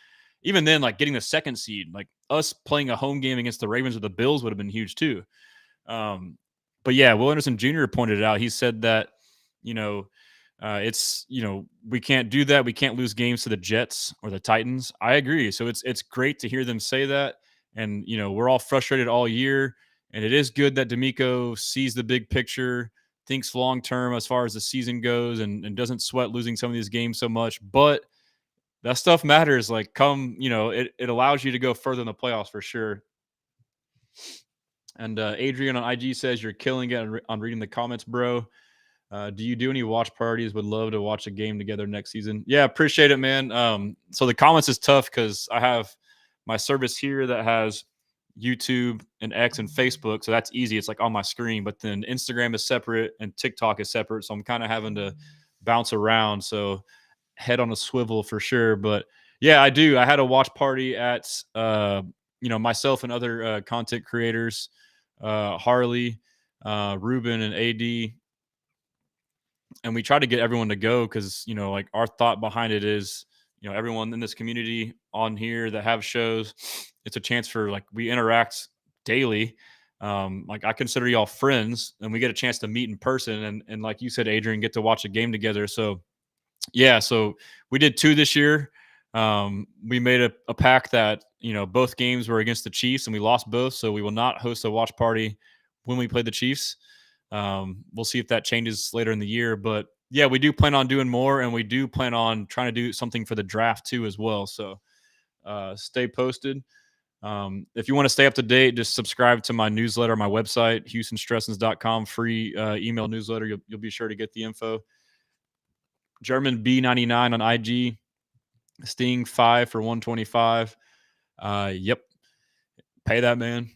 Even then, like, getting the second seed, like us playing a home game against the Ravens or the Bills would have been huge too. But yeah, Will Anderson Jr. pointed it out. He said that, it's, we can't do that. We can't lose games to the Jets or the Titans. I agree. So it's great to hear them say that. And, we're all frustrated all year. And it is good that D'Amico sees the big picture, thinks long term as far as the season goes, and doesn't sweat losing some of these games so much. But that stuff matters. Like, it allows you to go further in the playoffs for sure. And Adrian on IG says you're killing it on reading the comments, bro. Do you do any watch parties? Would love to watch a game together next season. Yeah, appreciate it, man. So the comments is tough because I have my service here that has YouTube and X and Facebook. So that's easy. It's like on my screen. But then Instagram is separate and TikTok is separate. So I'm kind of having to bounce around. So head on a swivel for sure. But yeah, I do. I had a watch party at, myself and other content creators, Harley, Ruben, and AD. And we try to get everyone to go because, like, our thought behind it is, everyone in this community on here that have shows, it's a chance for, like, we interact daily. Like, I consider y'all friends and we get a chance to meet in person. And like you said, Adrian, get to watch a game together. So yeah, so we did 2 this year. We made a pact that, both games were against the Chiefs and we lost both. So we will not host a watch party when we play the Chiefs. We'll see if that changes later in the year, but yeah, we do plan on doing more, and we do plan on trying to do something for the draft too as well. So stay posted. If you want to stay up to date, just subscribe to my newsletter, my website, houstonstressans.com, free email newsletter. You'll be sure to get the info. German B99 on IG, Sting 5 for 125. Yep, pay that man.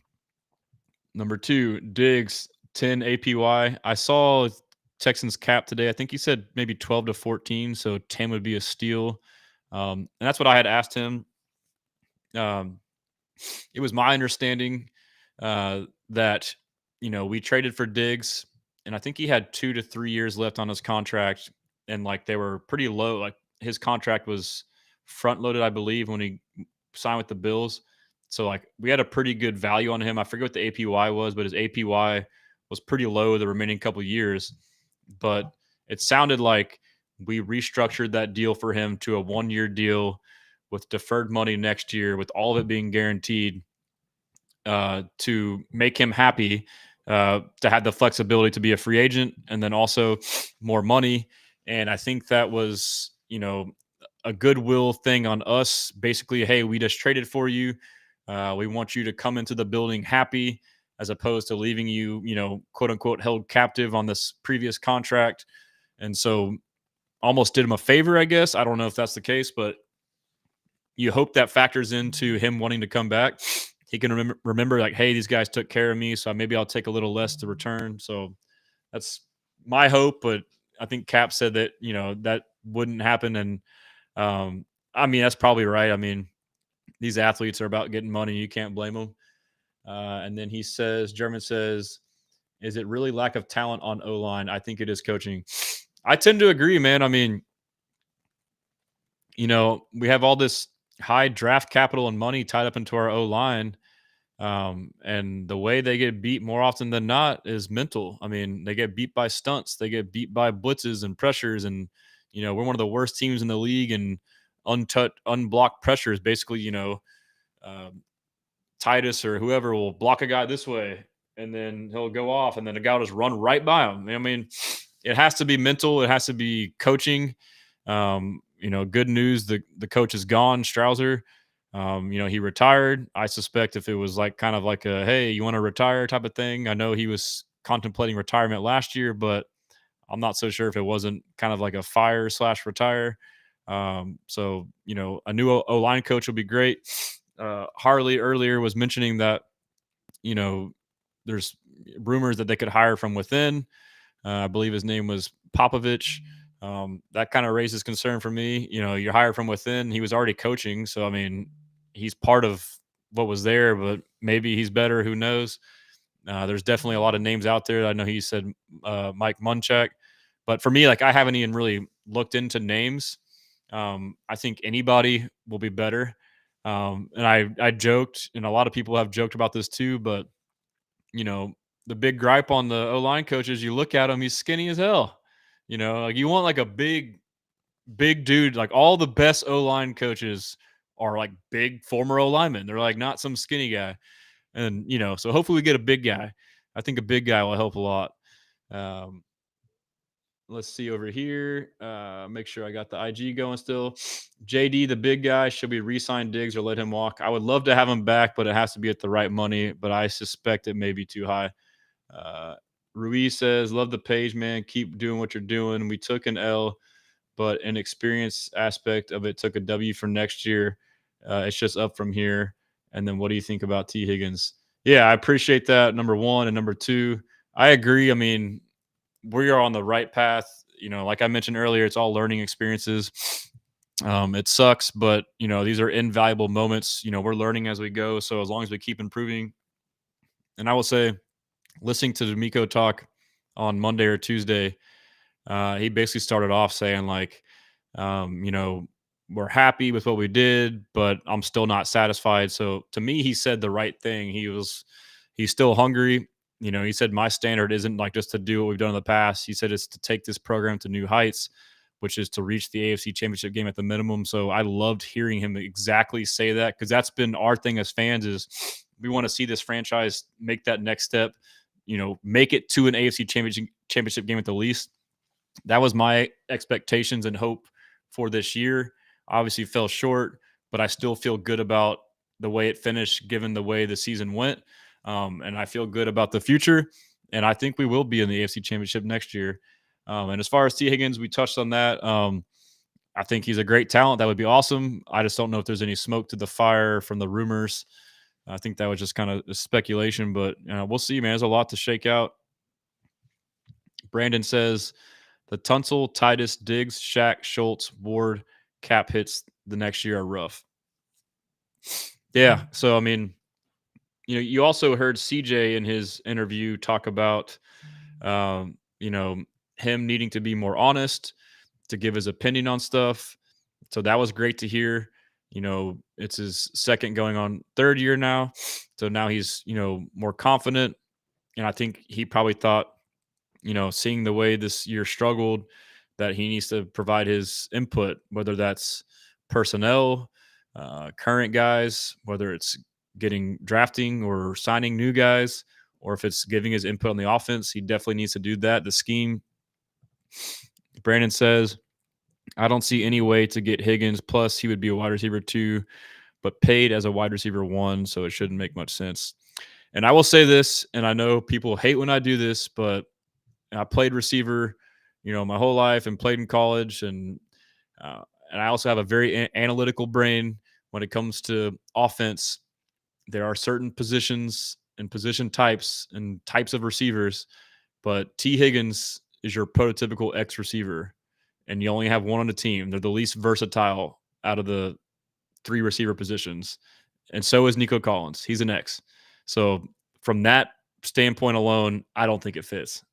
Number 2, Diggs 10 APY. I saw Texans cap today. I think he said maybe 12 to 14, so 10 would be a steal. And that's what I had asked him. It was my understanding that we traded for Diggs, and I think he had 2 to 3 years left on his contract, and like they were pretty low. Like his contract was front loaded, I believe, when he signed with the Bills. So like we had a pretty good value on him. I forget what the APY was, but his APY was pretty low the remaining couple years. But it sounded like we restructured that deal for him to a 1-year deal with deferred money next year, with all of it being guaranteed, to make him happy, to have the flexibility to be a free agent, and then also more money. And I think that was, a goodwill thing on us. Basically, hey, we just traded for you. We want you to come into the building happy, as opposed to leaving you, quote unquote, held captive on this previous contract. And so almost did him a favor, I guess. I don't know if that's the case, but you hope that factors into him wanting to come back. He can remember like, hey, these guys took care of me, so maybe I'll take a little less to return. So that's my hope. But I think Cap said that, that wouldn't happen. And I mean, that's probably right. I mean, these athletes are about getting money. You can't blame them. And then German says, is it really lack of talent on O-line? I think it is coaching. I tend to agree, man. I mean, we have all this high draft capital and money tied up into our O-line. And the way they get beat more often than not is mental. I mean, they get beat by stunts, they get beat by blitzes and pressures. And, we're one of the worst teams in the league and unblocked pressures. Basically, Titus or whoever will block a guy this way, and then he'll go off, and then the guy will just run right by him. I mean, it has to be mental. It has to be coaching. Good news, the coach is gone, Strausser. He retired. I suspect if it was like kind of like a, hey, you want to retire type of thing. I know he was contemplating retirement last year, but I'm not so sure if it wasn't kind of like a fire/retire. So, a new O-line coach will be great. Harley earlier was mentioning that, there's rumors that they could hire from within. I believe his name was Popovich. That kind of raises concern for me. You hire from within. He was already coaching. So, I mean, he's part of what was there, but maybe he's better. Who knows? There's definitely a lot of names out there. I know he said Mike Munchak. But for me, like, I haven't even really looked into names. I think anybody will be better. And I joked, and a lot of people have joked about this too, but, the big gripe on the O-line coach is you look at him, he's skinny as hell. Like you want like a big dude. Like all the best O-line coaches are like big former O-linemen. They're like not some skinny guy. And, so hopefully we get a big guy. I think a big guy will help a lot. Let's see over here. Make sure I got the IG going still. JD, the big guy, should we re-sign Diggs or let him walk? I would love to have him back, but it has to be at the right money. But I suspect it may be too high. Ruiz says, love the page, man. Keep doing what you're doing. We took an L, but an experience aspect of it took a W for next year. It's just up from here. And then what do you think about T. Higgins? Yeah, I appreciate that, number one. And number two, I agree. I mean, we are on the right path. Like I mentioned earlier, it's all learning experiences. It sucks, but, these are invaluable moments. We're learning as we go. So as long as we keep improving. And I will say, listening to D'Amico talk on Monday or Tuesday, he basically started off saying like, we're happy with what we did, but I'm still not satisfied. So to me, he said the right thing. He's still hungry. He said my standard isn't like just to do what we've done in the past. He said it's to take this program to new heights, which is to reach the AFC Championship game at the minimum. So I loved hearing him exactly say that, because that's been our thing as fans is we want to see this franchise make that next step, make it to an AFC championship game at the least. That was my expectations and hope for this year. Obviously fell short, but I still feel good about the way it finished, given the way the season went. And I feel good about the future. And I think we will be in the AFC Championship next year. And as far as T. Higgins, we touched on that. I think he's a great talent. That would be awesome. I just don't know if there's any smoke to the fire from the rumors. I think that was just kind of speculation, but we'll see, man. There's a lot to shake out. Brandon says the Tunsil, Titus, Diggs, Shaq, Schultz, Ward, cap hits the next year are rough. Yeah. So, I mean, you also heard CJ in his interview talk about, um, you know, him needing to be more honest, to give his opinion on stuff. So that was great to hear. It's his second going on third year now. So now he's, more confident. And I think he probably thought, seeing the way this year struggled, that he needs to provide his input, whether that's personnel, current guys, whether it's getting drafting or signing new guys, or if it's giving his input on the offense. He definitely needs to do that. The scheme. Brandon says, I don't see any way to get Higgins. Plus, he would be a wide receiver 2, but paid as a wide receiver 1, so it shouldn't make much sense. And I will say this, and I know people hate when I do this, but I played receiver, my whole life, and played in college, and I also have a very analytical brain when it comes to offense. There are certain positions and position types and types of receivers, but T. Higgins is your prototypical X receiver, and you only have one on the team. They're the least versatile out of the 3 receiver positions, and so is Nico Collins. He's an X. So from that standpoint alone, I don't think it fits.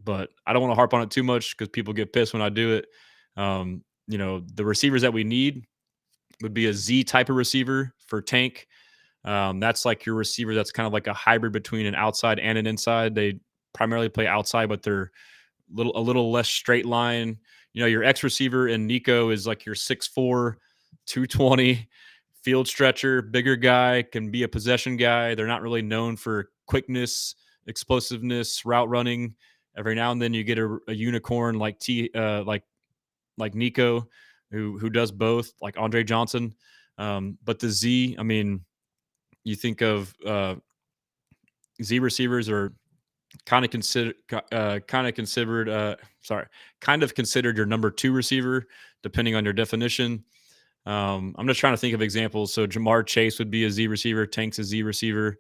But I don't want to harp on it too much because people get pissed when I do it. The receivers that we need would be a Z type of receiver for Tank. That's like your receiver that's kind of like a hybrid between an outside and an inside. They primarily play outside, but they're a little less straight line. Your X receiver in Nico is like your 6'4", 220 field stretcher, bigger guy, can be a possession guy. They're not really known for quickness, explosiveness, route running. Every now and then you get a unicorn like like Nico, who does both, like Andre Johnson. But the Z, I mean, you think of Z receivers are kind of considered your number 2 receiver, depending on your definition. I'm just trying to think of examples. So Jamar Chase would be a Z receiver. Tank's a Z receiver.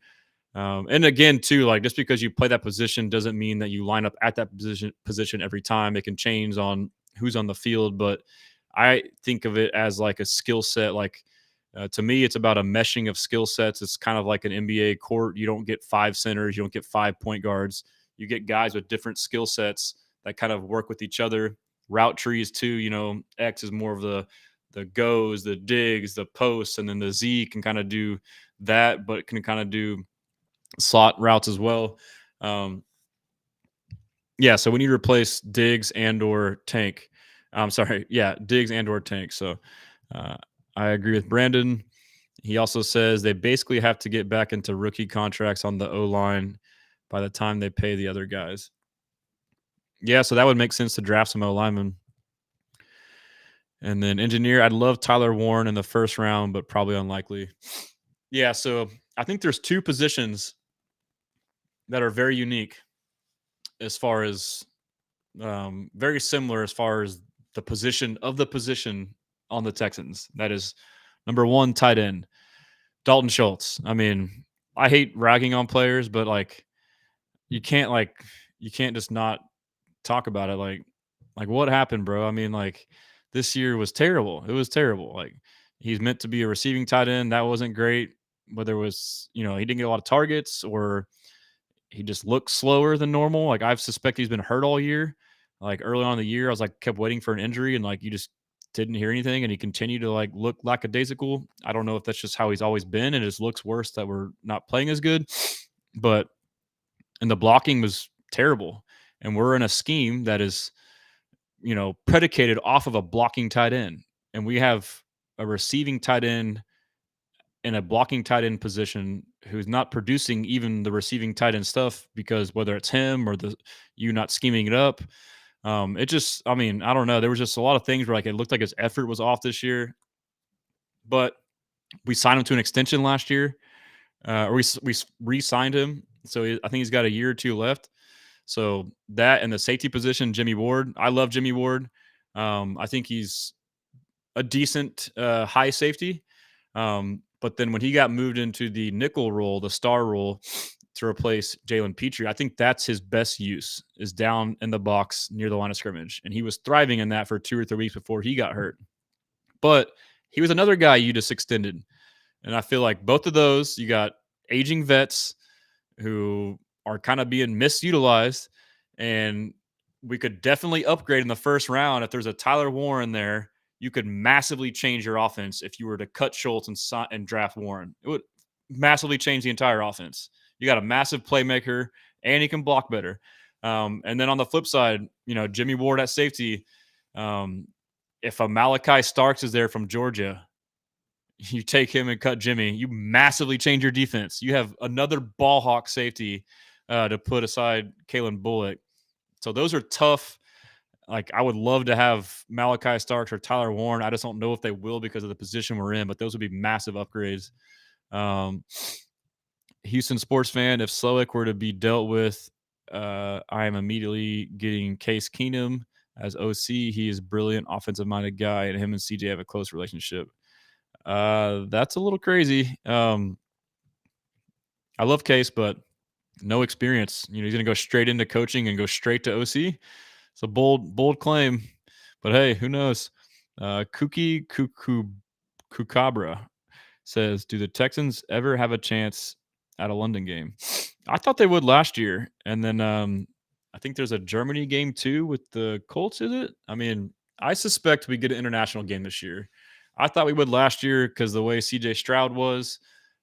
And again, too, like, just because you play that position doesn't mean that you line up at that position every time. It can change on who's on the field, but I think of it as like a skill set. Like, to me, it's about a meshing of skill sets. It's kind of like an NBA court. You don't get 5 centers, you don't get 5 point guards. You get guys with different skill sets that kind of work with each other. Route trees too. X is more of the goes, the digs, the posts, and then the Z can kind of do that, but can kind of do slot routes as well. So we need to replace Diggs and or Tank. I'm sorry. Yeah, Diggs and or Tank. So I agree with Brandon. He also says they basically have to get back into rookie contracts on the O-line by the time they pay the other guys. Yeah, so that would make sense to draft some O-linemen. And then engineer, I'd love Tyler Warren in the first round, but probably unlikely. Yeah, so I think there's 2 positions that are very unique as far as very similar as far as the position on the Texans. That is number 1, tight end, Dalton Schultz. I mean, I hate ragging on players, but you can't just not talk about it. Like what happened, bro? I mean, this year was terrible. It was terrible. Like, he's meant to be a receiving tight end. That wasn't great. Whether it was, he didn't get a lot of targets, or he just looks slower than normal. Like, I've suspected he's been hurt all year. Like, early on in the year, I was kept waiting for an injury, and you just didn't hear anything, and he continued to look lackadaisical. I don't know if that's just how he's always been, and it just looks worse that we're not playing as good. But and the blocking was terrible, and we're in a scheme that is, predicated off of a blocking tight end, and we have a receiving tight end in a blocking tight end position who's not producing even the receiving tight end stuff, because whether it's him or you not scheming it up, it just, I mean, I don't know. There was just a lot of things where it looked like his effort was off this year. But We signed him to an extension last year, or we re-signed him. So I think he's got a year or two left. So that and the safety position, Jimmy Ward. I love Jimmy Ward. I think he's a decent high safety. But then when he got moved into the nickel role, the star role, to replace Jalen Petrie, I think that's his best use, is down in the box near the line of scrimmage. And he was thriving in that for 2 or 3 weeks before he got hurt. But he was another guy you just extended. And I feel like both of those, you got aging vets who are kind of being misutilized. And we could definitely upgrade in the first round. If there's a Tyler Warren there, you could massively change your offense if you were to cut Schultz and draft Warren. It would massively change the entire offense. You got a massive playmaker, and he can block better. And then on the flip side, Jimmy Ward at safety. If a Malachi Starks is there from Georgia, you take him and cut Jimmy, you massively change your defense. You have another ball hawk safety to put aside Kalen Bullock. So those are tough. Like, I would love to have Malachi Starks or Tyler Warren. I just don't know if they will because of the position we're in, but those would be massive upgrades. Houston sports fan, if Slowick were to be dealt with, I am immediately getting Case Keenum as OC. He is a brilliant offensive-minded guy, and him and CJ have a close relationship. That's a little crazy. I love Case, but no experience. He's going to go straight into coaching and go straight to OC. It's a bold claim, but hey, who knows? Kuki Kukabra says, do the Texans ever have a chance at a London game? I thought they would last year. And then I think there's a Germany game too with the Colts, is it? I mean, I suspect we get an international game this year. I thought we would last year because the way CJ Stroud was,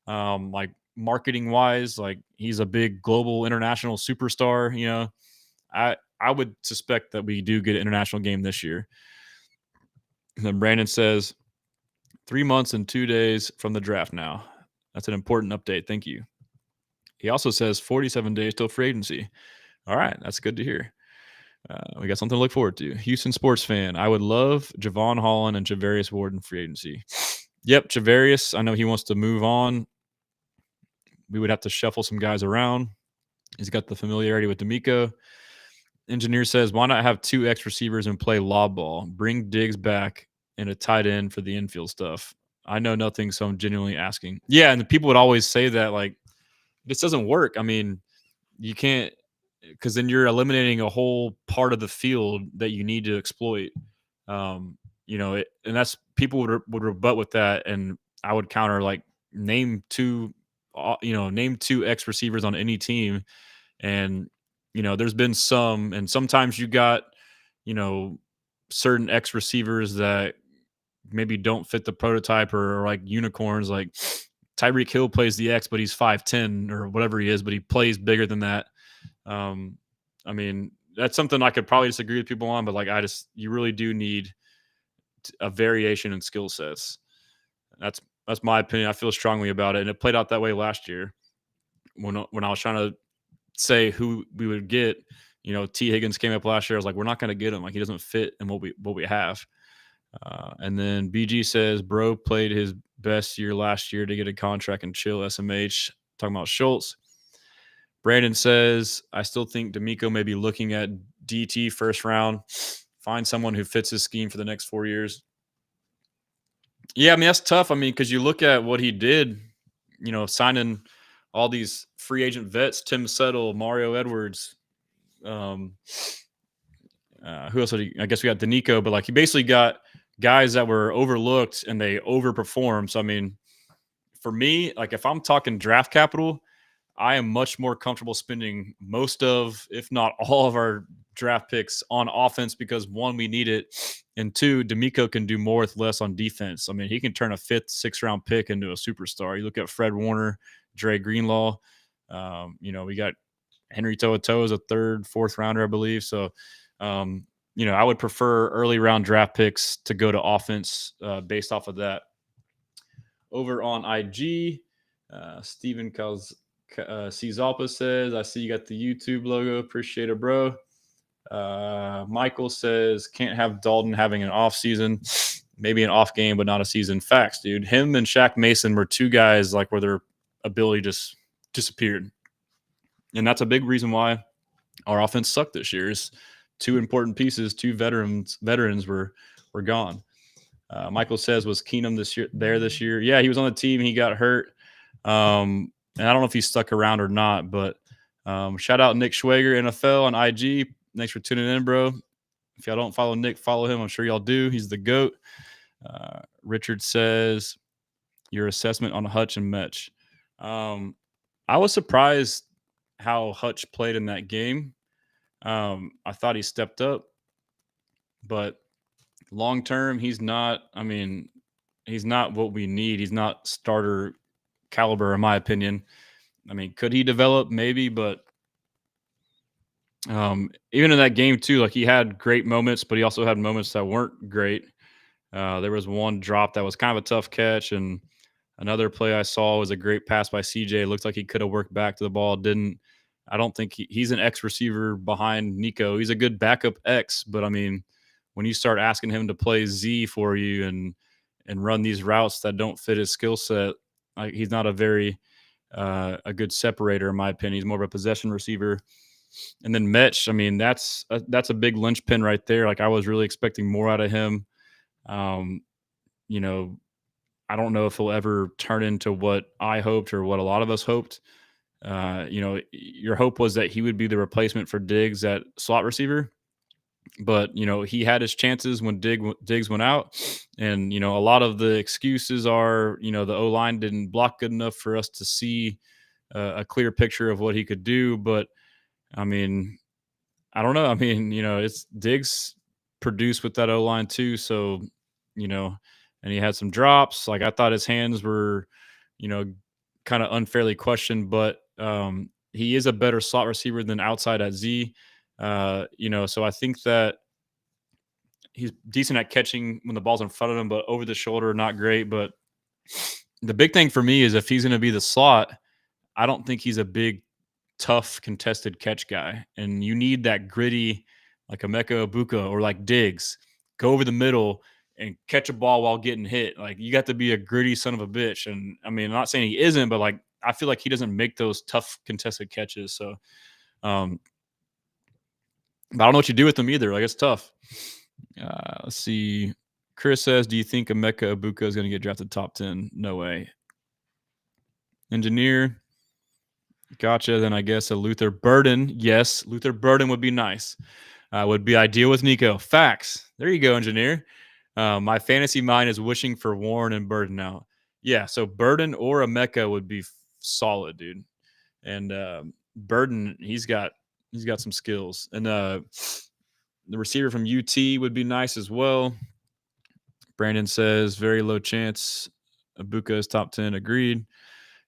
like marketing wise, like he's a big global international superstar. I would suspect that we do get an international game this year. And then Brandon says, 3 months and 2 days from the draft now. That's an important update. Thank you. He also says 47 days till free agency. All right, that's good to hear. We got something to look forward to. Houston sports fan, I would love Javon Holland and Javarius Ward in free agency. Yep, Javarius, I know he wants to move on. We would have to shuffle some guys around. He's got the familiarity with D'Amico. Engineer says, why not have 2 X receivers and play lob ball? Bring Diggs back and a tight end for the infield stuff. I know nothing, so I'm genuinely asking. Yeah, and the people would always say that, like, this doesn't work. I mean, you can't, because then you're eliminating a whole part of the field that you need to exploit. And that's, people would rebut with that, and I would counter, like, name 2 X receivers on any team. And there's been some, and sometimes you got certain X receivers that maybe don't fit the prototype, or like unicorns. Like Tyreek Hill plays the X, but he's 5'10" or whatever he is, but he plays bigger than that. I mean, that's something I could probably disagree with people on, but like, you really do need a variation in skill sets. That's my opinion. I feel strongly about it, and it played out that way last year when I was trying to say who we would get. T. Higgins came up last year. I was like, we're not going to get him. Like, he doesn't fit in what we have. And then BG says, bro played his best year last year to get a contract and chill SMH. Talking about Schultz. Brandon says, I still think D'Amico may be looking at DT first round. Find someone who fits his scheme for the next 4 years. Yeah, I mean, that's tough. I mean, because you look at what he did, signing all these free agent vets, Tim Settle, Mario Edwards. Who else? I guess we got D'Amico, but like, he basically got guys that were overlooked and they overperformed. So, I mean, for me, like, if I'm talking draft capital, I am much more comfortable spending most of, if not all of our draft picks on offense, because 1, we need it, and 2, D'Amico can do more with less on defense. I mean, he can turn a 5th, 6th round pick into a superstar. You look at Fred Warner, Dre Greenlaw. We got Henry To'oTo'o as a 3rd, 4th rounder, I believe. So, I would prefer early round draft picks to go to offense based off of that. Over on IG, Steven Cizalpa says, I see you got the YouTube logo. Appreciate it, bro. Michael says, can't have Dalton having an off season. maybe an off game, but not a season. Facts, dude. Him and Shaq Mason were two guys like where their ability just disappeared. And that's a big reason why our offense sucked this year. Is two important pieces, two veterans were gone. Michael says, was Keenum this year? Yeah, he was on the team. He got hurt. And I don't know if he stuck around or not, but shout out Nick Schwager, NFL on IG. Thanks for tuning in, bro. If y'all don't follow Nick, follow him. I'm sure y'all do. He's the GOAT. Richard says, your assessment on Hutch and Metch. I was surprised how Hutch played in that game. I thought he stepped up, but long term, he's not. I mean, he's not what we need. He's not starter caliber, in my opinion. I mean, could he develop? Maybe, but even in that game too, like he had great moments, but he also had moments that weren't great. There was one drop that was kind of a tough catch, and another play I saw was a great pass by CJ. It looked like he could have worked back to the ball. Didn't. I don't think he's an X receiver behind Nico. He's a good backup X, but I mean, when you start asking him to play Z for you and run these routes that don't fit his skill set, like he's not a very a good separator in my opinion. He's more of a possession receiver. And then Metch, I mean, that's a big linchpin right there. Like I was really expecting more out of him. You know, I don't know if he'll ever turn into what I hoped or what a lot of us hoped. You know, your hope was that he would be the replacement for Diggs at slot receiver. But, you know, he had his chances when Diggs went out. And, you know, a lot of the excuses are, you know, the O-line didn't block good enough for us to see a clear picture of what he could do. But, I mean, I don't know. I mean, you know, it's Diggs produced with that O-line too. So, you know, and he had some drops. Like I thought his hands were, you know, kind of unfairly questioned, but he is a better slot receiver than outside at Z. You know, so I think that he's decent at catching when the ball's in front of him, but over the shoulder, not great. But the big thing for me is if he's going to be the slot, I don't think he's a big, tough, contested catch guy. And you need that gritty, like Emeka Ibuka or like Diggs, go over the middle and catch a ball while getting hit. Like you got to be a gritty son of a bitch. And I mean, I'm not saying he isn't, but like I feel like he doesn't make those tough contested catches. So, but I don't know what you do with them either. Like it's tough. Let's see. Chris says, do you think Emeka Ibuka is going to get drafted top 10? No way. Engineer. Gotcha. Then I guess a Luther Burden. Yes, Luther Burden would be nice. Would be ideal with Nico. Facts. There you go, engineer. My fantasy mind is wishing for Warren and Burden now. Yeah, so Burden or Emeka would be solid, dude. And Burden, he's got some skills. And the receiver from UT would be nice as well. Brandon says very low chance Ibuka is top 10. Agreed.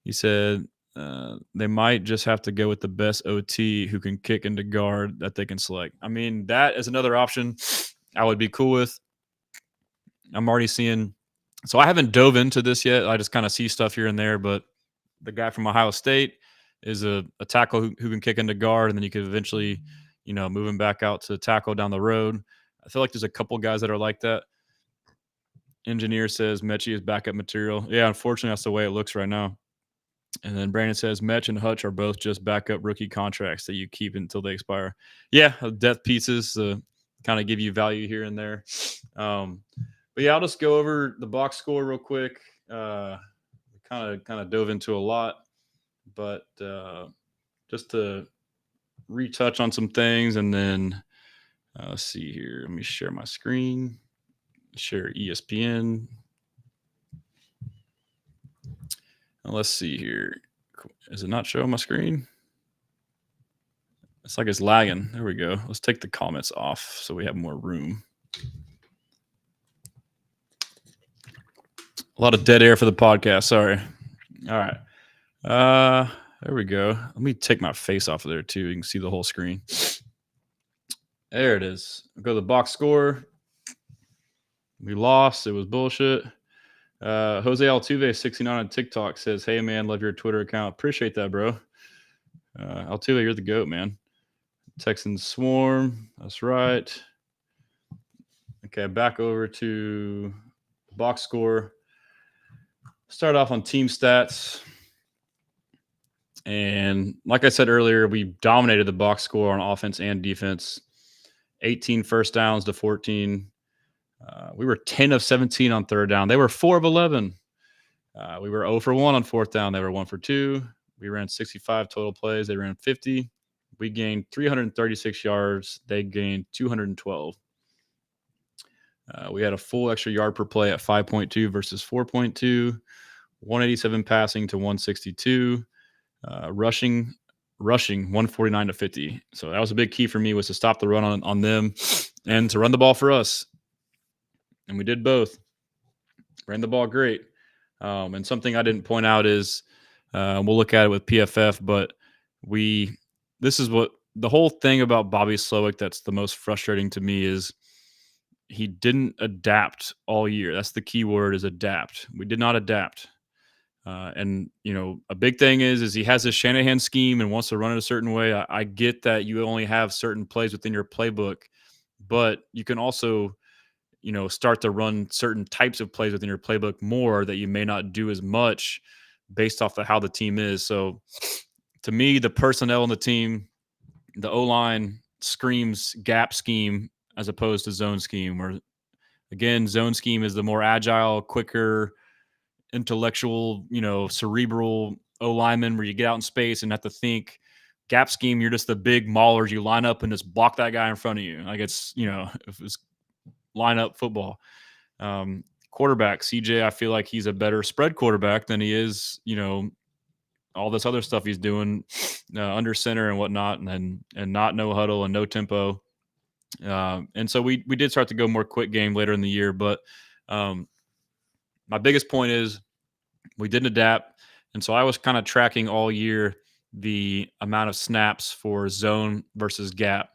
He said they might just have to go with the best OT who can kick into guard that they can select. I mean, that is another option I would be cool with. I'm already seeing. So I haven't dove into this yet. I just kind of see stuff here and there. But the guy from Ohio State is a tackle who can kick into guard, and then you could eventually, you know, move him back out to tackle down the road. I feel like there's a couple guys that are like that. Engineer says Mechie is backup material. Yeah, unfortunately, that's the way it looks right now. And then Brandon says Metch and Hutch are both just backup rookie contracts that you keep until they expire. Yeah, death pieces kind of give you value here and there. But yeah, I'll just go over the box score real quick. Kind of dove into a lot, but just to retouch on some things, and then let's see here. Let me share my screen. Share ESPN. Let's see here. Is it not showing my screen? It's like it's lagging. There we go. Let's take the comments off so we have more room. A lot of dead air for the podcast. Sorry. All right. There we go. Let me take my face off of there too. You can see the whole screen. There it is. I'll go to the box score. We lost. It was bullshit. Jose Altuve 69 on TikTok says, "Hey man, love your Twitter account. Appreciate that, bro. Altuve, you're the GOAT, man." Texans swarm. That's right. Okay, back over to box score. Start off on team stats. And like I said earlier, we dominated the box score on offense and defense. 18 first downs to 14. We were 10 of 17 on third down. They were 4 of 11. We were 0 for 1 on fourth down. They were 1 for 2. We ran 65 total plays. They ran 50. We gained 336 yards. They gained 212. We had a full extra yard per play at 5.2 versus 4.2. 187 passing to 162. Rushing 149 to 50. So that was a big key for me, was to stop the run on them and to run the ball for us. And we did both. Ran the ball great. And something I didn't point out is, we'll look at it with PFF, but this is what the whole thing about Bobby Slowick that's the most frustrating to me is he didn't adapt all year. That's the key word, is adapt. We did not adapt. And, a big thing is he has this Shanahan scheme and wants to run it a certain way. I get that you only have certain plays within your playbook, but you can also, start to run certain types of plays within your playbook more that you may not do as much based off of how the team is. So to me, the personnel on the team, the O-line screams gap scheme as opposed to zone scheme, where, again, zone scheme is the more agile, quicker, intellectual, cerebral O-lineman where you get out in space and have to think. Gap scheme, you're just the big maulers. You line up and just block that guy in front of you. Like it's, if it's line up football. Quarterback, CJ, I feel like he's a better spread quarterback than he is, all this other stuff he's doing under center and whatnot, and not no huddle and no tempo. And so we did start to go more quick game later in the year. But my biggest point is we didn't adapt. And so I was kind of tracking all year the amount of snaps for zone versus gap.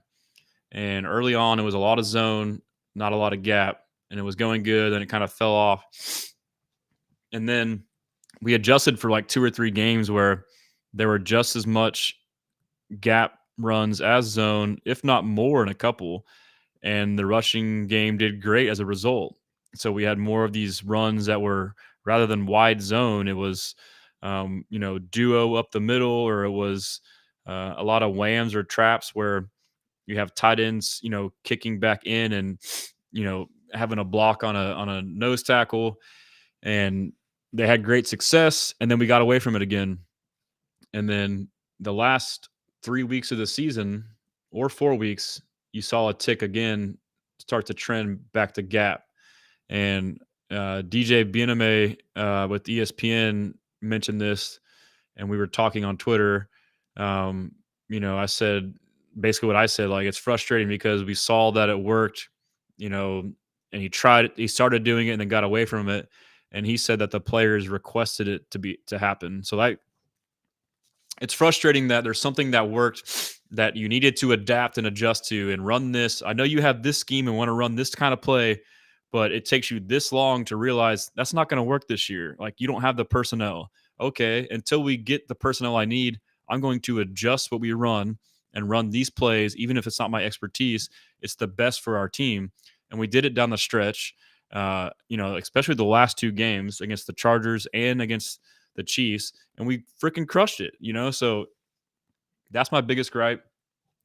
And early on, it was a lot of zone, not a lot of gap. And it was going good, and it kind of fell off. And then we adjusted for like 2 or 3 games where there were just as much gap runs as zone, if not more in a couple. And the rushing game did great as a result. So we had more of these runs that were, rather than wide zone, it was, duo up the middle, or it was a lot of whams or traps where you have tight ends, kicking back in and, having a block on a nose tackle. And they had great success. And then we got away from it again. And then the last 3 weeks of the season, or 4 weeks, you saw a tick again start to trend back to gap. And DJ Bieneme with ESPN mentioned this, and we were talking on Twitter. I said basically what I said, like, it's frustrating because we saw that it worked, and he started doing it and then got away from it. And he said that the players requested it to happen. So it's frustrating that there's something that worked that you needed to adapt and adjust to and run this. I know you have this scheme and want to run this kind of play, but it takes you this long to realize that's not going to work this year. Like, you don't have the personnel. Okay, until we get the personnel I need, I'm going to adjust what we run and run these plays, even if it's not my expertise. It's the best for our team. And we did it down the stretch, especially the last 2 games against the Chargers and against the Chiefs, and we freaking crushed it, So that's my biggest gripe,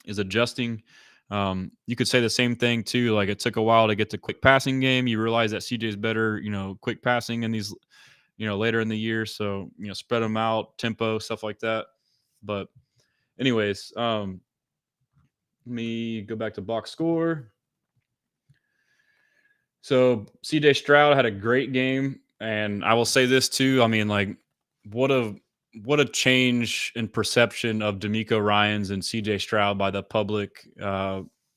is adjusting. You could say the same thing too. Like, it took a while to get to quick passing game. You realize that CJ's better, quick passing in these, later in the year. So, spread them out, tempo, stuff like that. But anyways, let me go back to box score. So CJ Stroud had a great game. And I will say this too. I mean, like, what a change in perception of D'Amico Ryans and CJ Stroud by the public.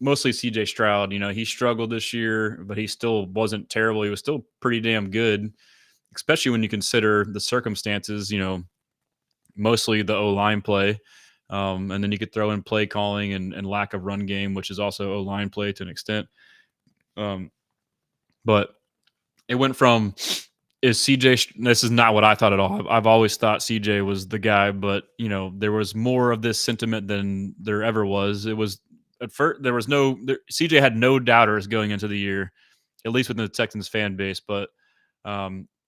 Mostly CJ Stroud. He struggled this year, but he still wasn't terrible. He was still pretty damn good, especially when you consider the circumstances, mostly the O-line play. And then you could throw in play calling and lack of run game, which is also O-line play to an extent. But it went from, is CJ, this is not what I thought at all. I've always thought CJ was the guy, but, there was more of this sentiment than there ever was. It was, at first, CJ had no doubters going into the year, at least within the Texans fan base. But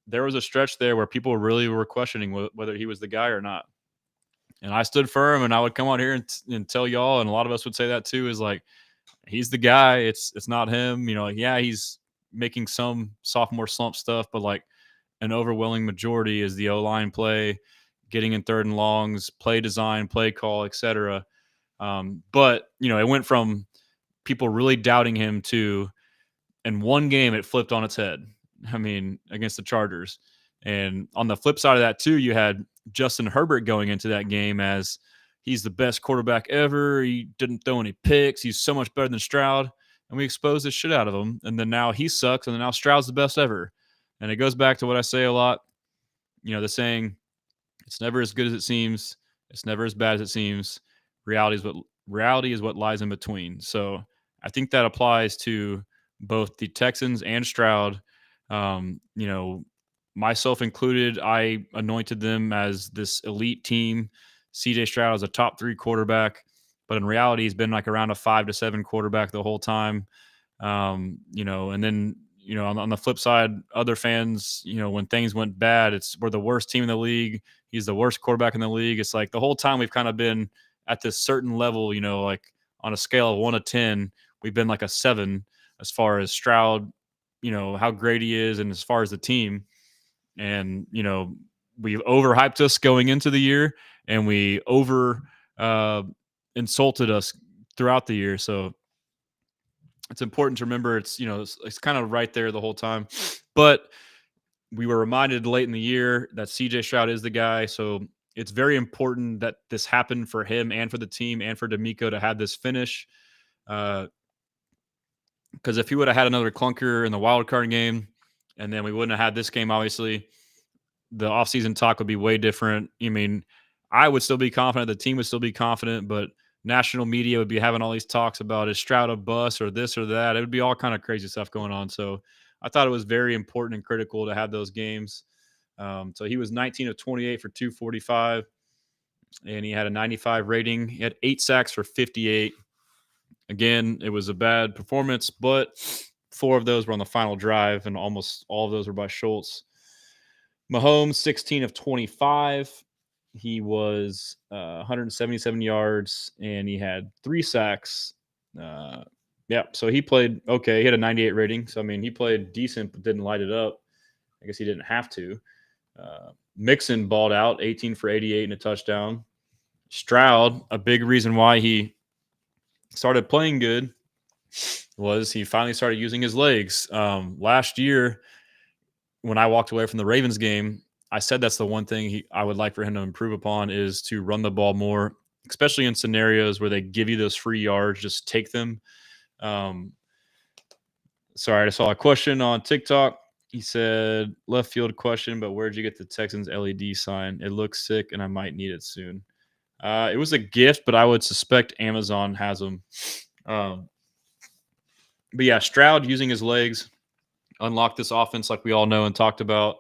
There was a stretch there where people really were questioning whether he was the guy or not. And I stood firm, and I would come on here and tell y'all, and a lot of us would say that too, is like, he's the guy. It's not him. Like, yeah, he's making some sophomore slump stuff, but like an overwhelming majority is the O-line play, getting in third and longs, play design, play call, etc. But it went from people really doubting him to, in one game, it flipped on its head. I mean, against the Chargers. And on the flip side of that, too, you had Justin Herbert going into that game as he's the best quarterback ever. He didn't throw any picks. He's so much better than Stroud. And we exposed the shit out of him. And then now he sucks. And then now Stroud's the best ever. And it goes back to what I say a lot. The saying, it's never as good as it seems. It's never as bad as it seems. Reality is what lies in between. So I think that applies to both the Texans and Stroud. Myself included, I anointed them as this elite team. CJ Stroud is a top 3 quarterback, but in reality, he's been like around a 5 to 7 quarterback the whole time. And then, on the flip side, other fans, when things went bad, we're the worst team in the league. He's the worst quarterback in the league. It's like the whole time we've kind of been at this certain level, like on a scale of 1 to 10, we've been like a 7 as far as Stroud, how great he is, and as far as the team. And, we've overhyped us going into the year, and we over insulted us throughout the year. So it's important to remember it's kind of right there the whole time. But we were reminded late in the year that CJ Stroud is the guy. So it's very important that this happened for him and for the team and for D'Amico to have this finish. Because if he would have had another clunker in the wild card game, and then we wouldn't have had this game, obviously, the offseason talk would be way different. I mean, I would still be confident. The team would still be confident, but national media would be having all these talks about, is Stroud a bust or this or that? It would be all kind of crazy stuff going on. So I thought it was very important and critical to have those games. So he was 19 of 28 for 245, and he had a 95 rating. He had 8 sacks for 58. Again, it was a bad performance, but 4 of those were on the final drive, and almost all of those were by Schultz. Mahomes, 16 of 25. He was 177 yards, and he had 3 sacks. So he played okay. He had a 98 rating. So, I mean, he played decent but didn't light it up. I guess he didn't have to. Mixon balled out, 18 for 88 and a touchdown. Stroud, a big reason why he started playing good was he finally started using his legs. Last year, when I walked away from the Ravens game, I said that's the one thing I would like for him to improve upon, is to run the ball more, especially in scenarios where they give you those free yards. Just take them. Sorry, I saw a question on TikTok. He said, left field question, but where'd you get the Texans LED sign? It looks sick, and I might need it soon. It was a gift, but I would suspect Amazon has them. But yeah, Stroud using his legs unlocked this offense like we all know and talked about.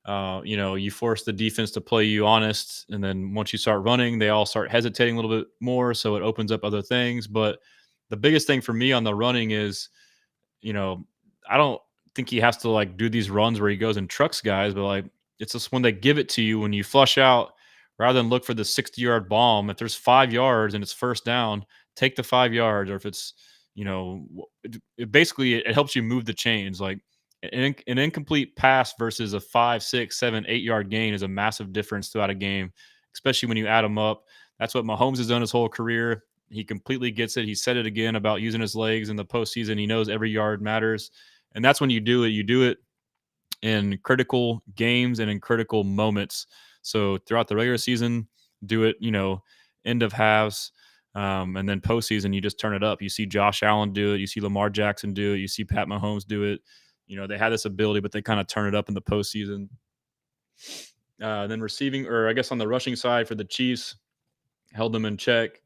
You force the defense to play you honest, and then once you start running, they all start hesitating a little bit more, so it opens up other things. But the biggest thing for me on the running is, I don't think he has to like do these runs where he goes and trucks guys, but like it's just when they give it to you, when you flush out, rather than look for the 60-yard bomb. If there's 5 yards and it's first down, take the 5 yards. Or if it's, basically it helps you move the chains. Like an incomplete pass versus a 5, 6, 7, 8-yard gain is a massive difference throughout a game, especially when you add them up. That's what Mahomes has done his whole career. He completely gets it. He said it again about using his legs in the postseason. He knows every yard matters. And that's when you do it. You do it in critical games and in critical moments. So throughout the regular season, do it, end of halves. And then postseason, you just turn it up. You see Josh Allen do it. You see Lamar Jackson do it. You see Pat Mahomes do it. They had this ability, but they kind of turn it up in the postseason. Then receiving, or I guess on the rushing side for the Chiefs, held them in check.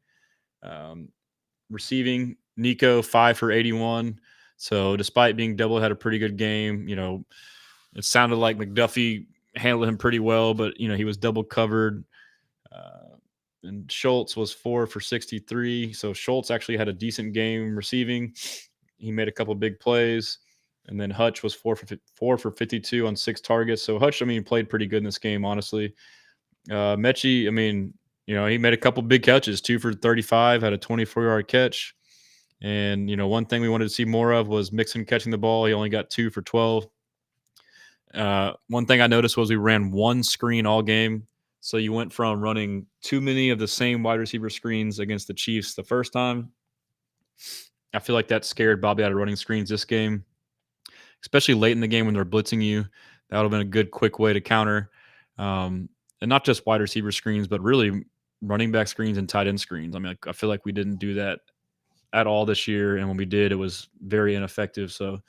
Receiving, Nico 5 for 81. So despite being double, had a pretty good game. It sounded like McDuffie handled him pretty well, but he was double covered. And Schultz was 4 for 63. So Schultz actually had a decent game receiving. He made a couple big plays. And then Hutch was 4 for 52 on 6 targets. So Hutch, I mean, played pretty good in this game, honestly. Mechie, I mean, he made a couple big catches, 2 for 35, had a 24-yard catch. And, one thing we wanted to see more of was Mixon catching the ball. He only got 2 for 12. One thing I noticed was we ran one screen all game. So you went from running too many of the same wide receiver screens against the Chiefs the first time. I feel like that scared Bobby out of running screens this game, especially late in the game when they're blitzing you. That would have been a good, quick way to counter. And not just wide receiver screens, but really running back screens and tight end screens. I mean, I feel like we didn't do that at all this year. And when we did, it was very ineffective. So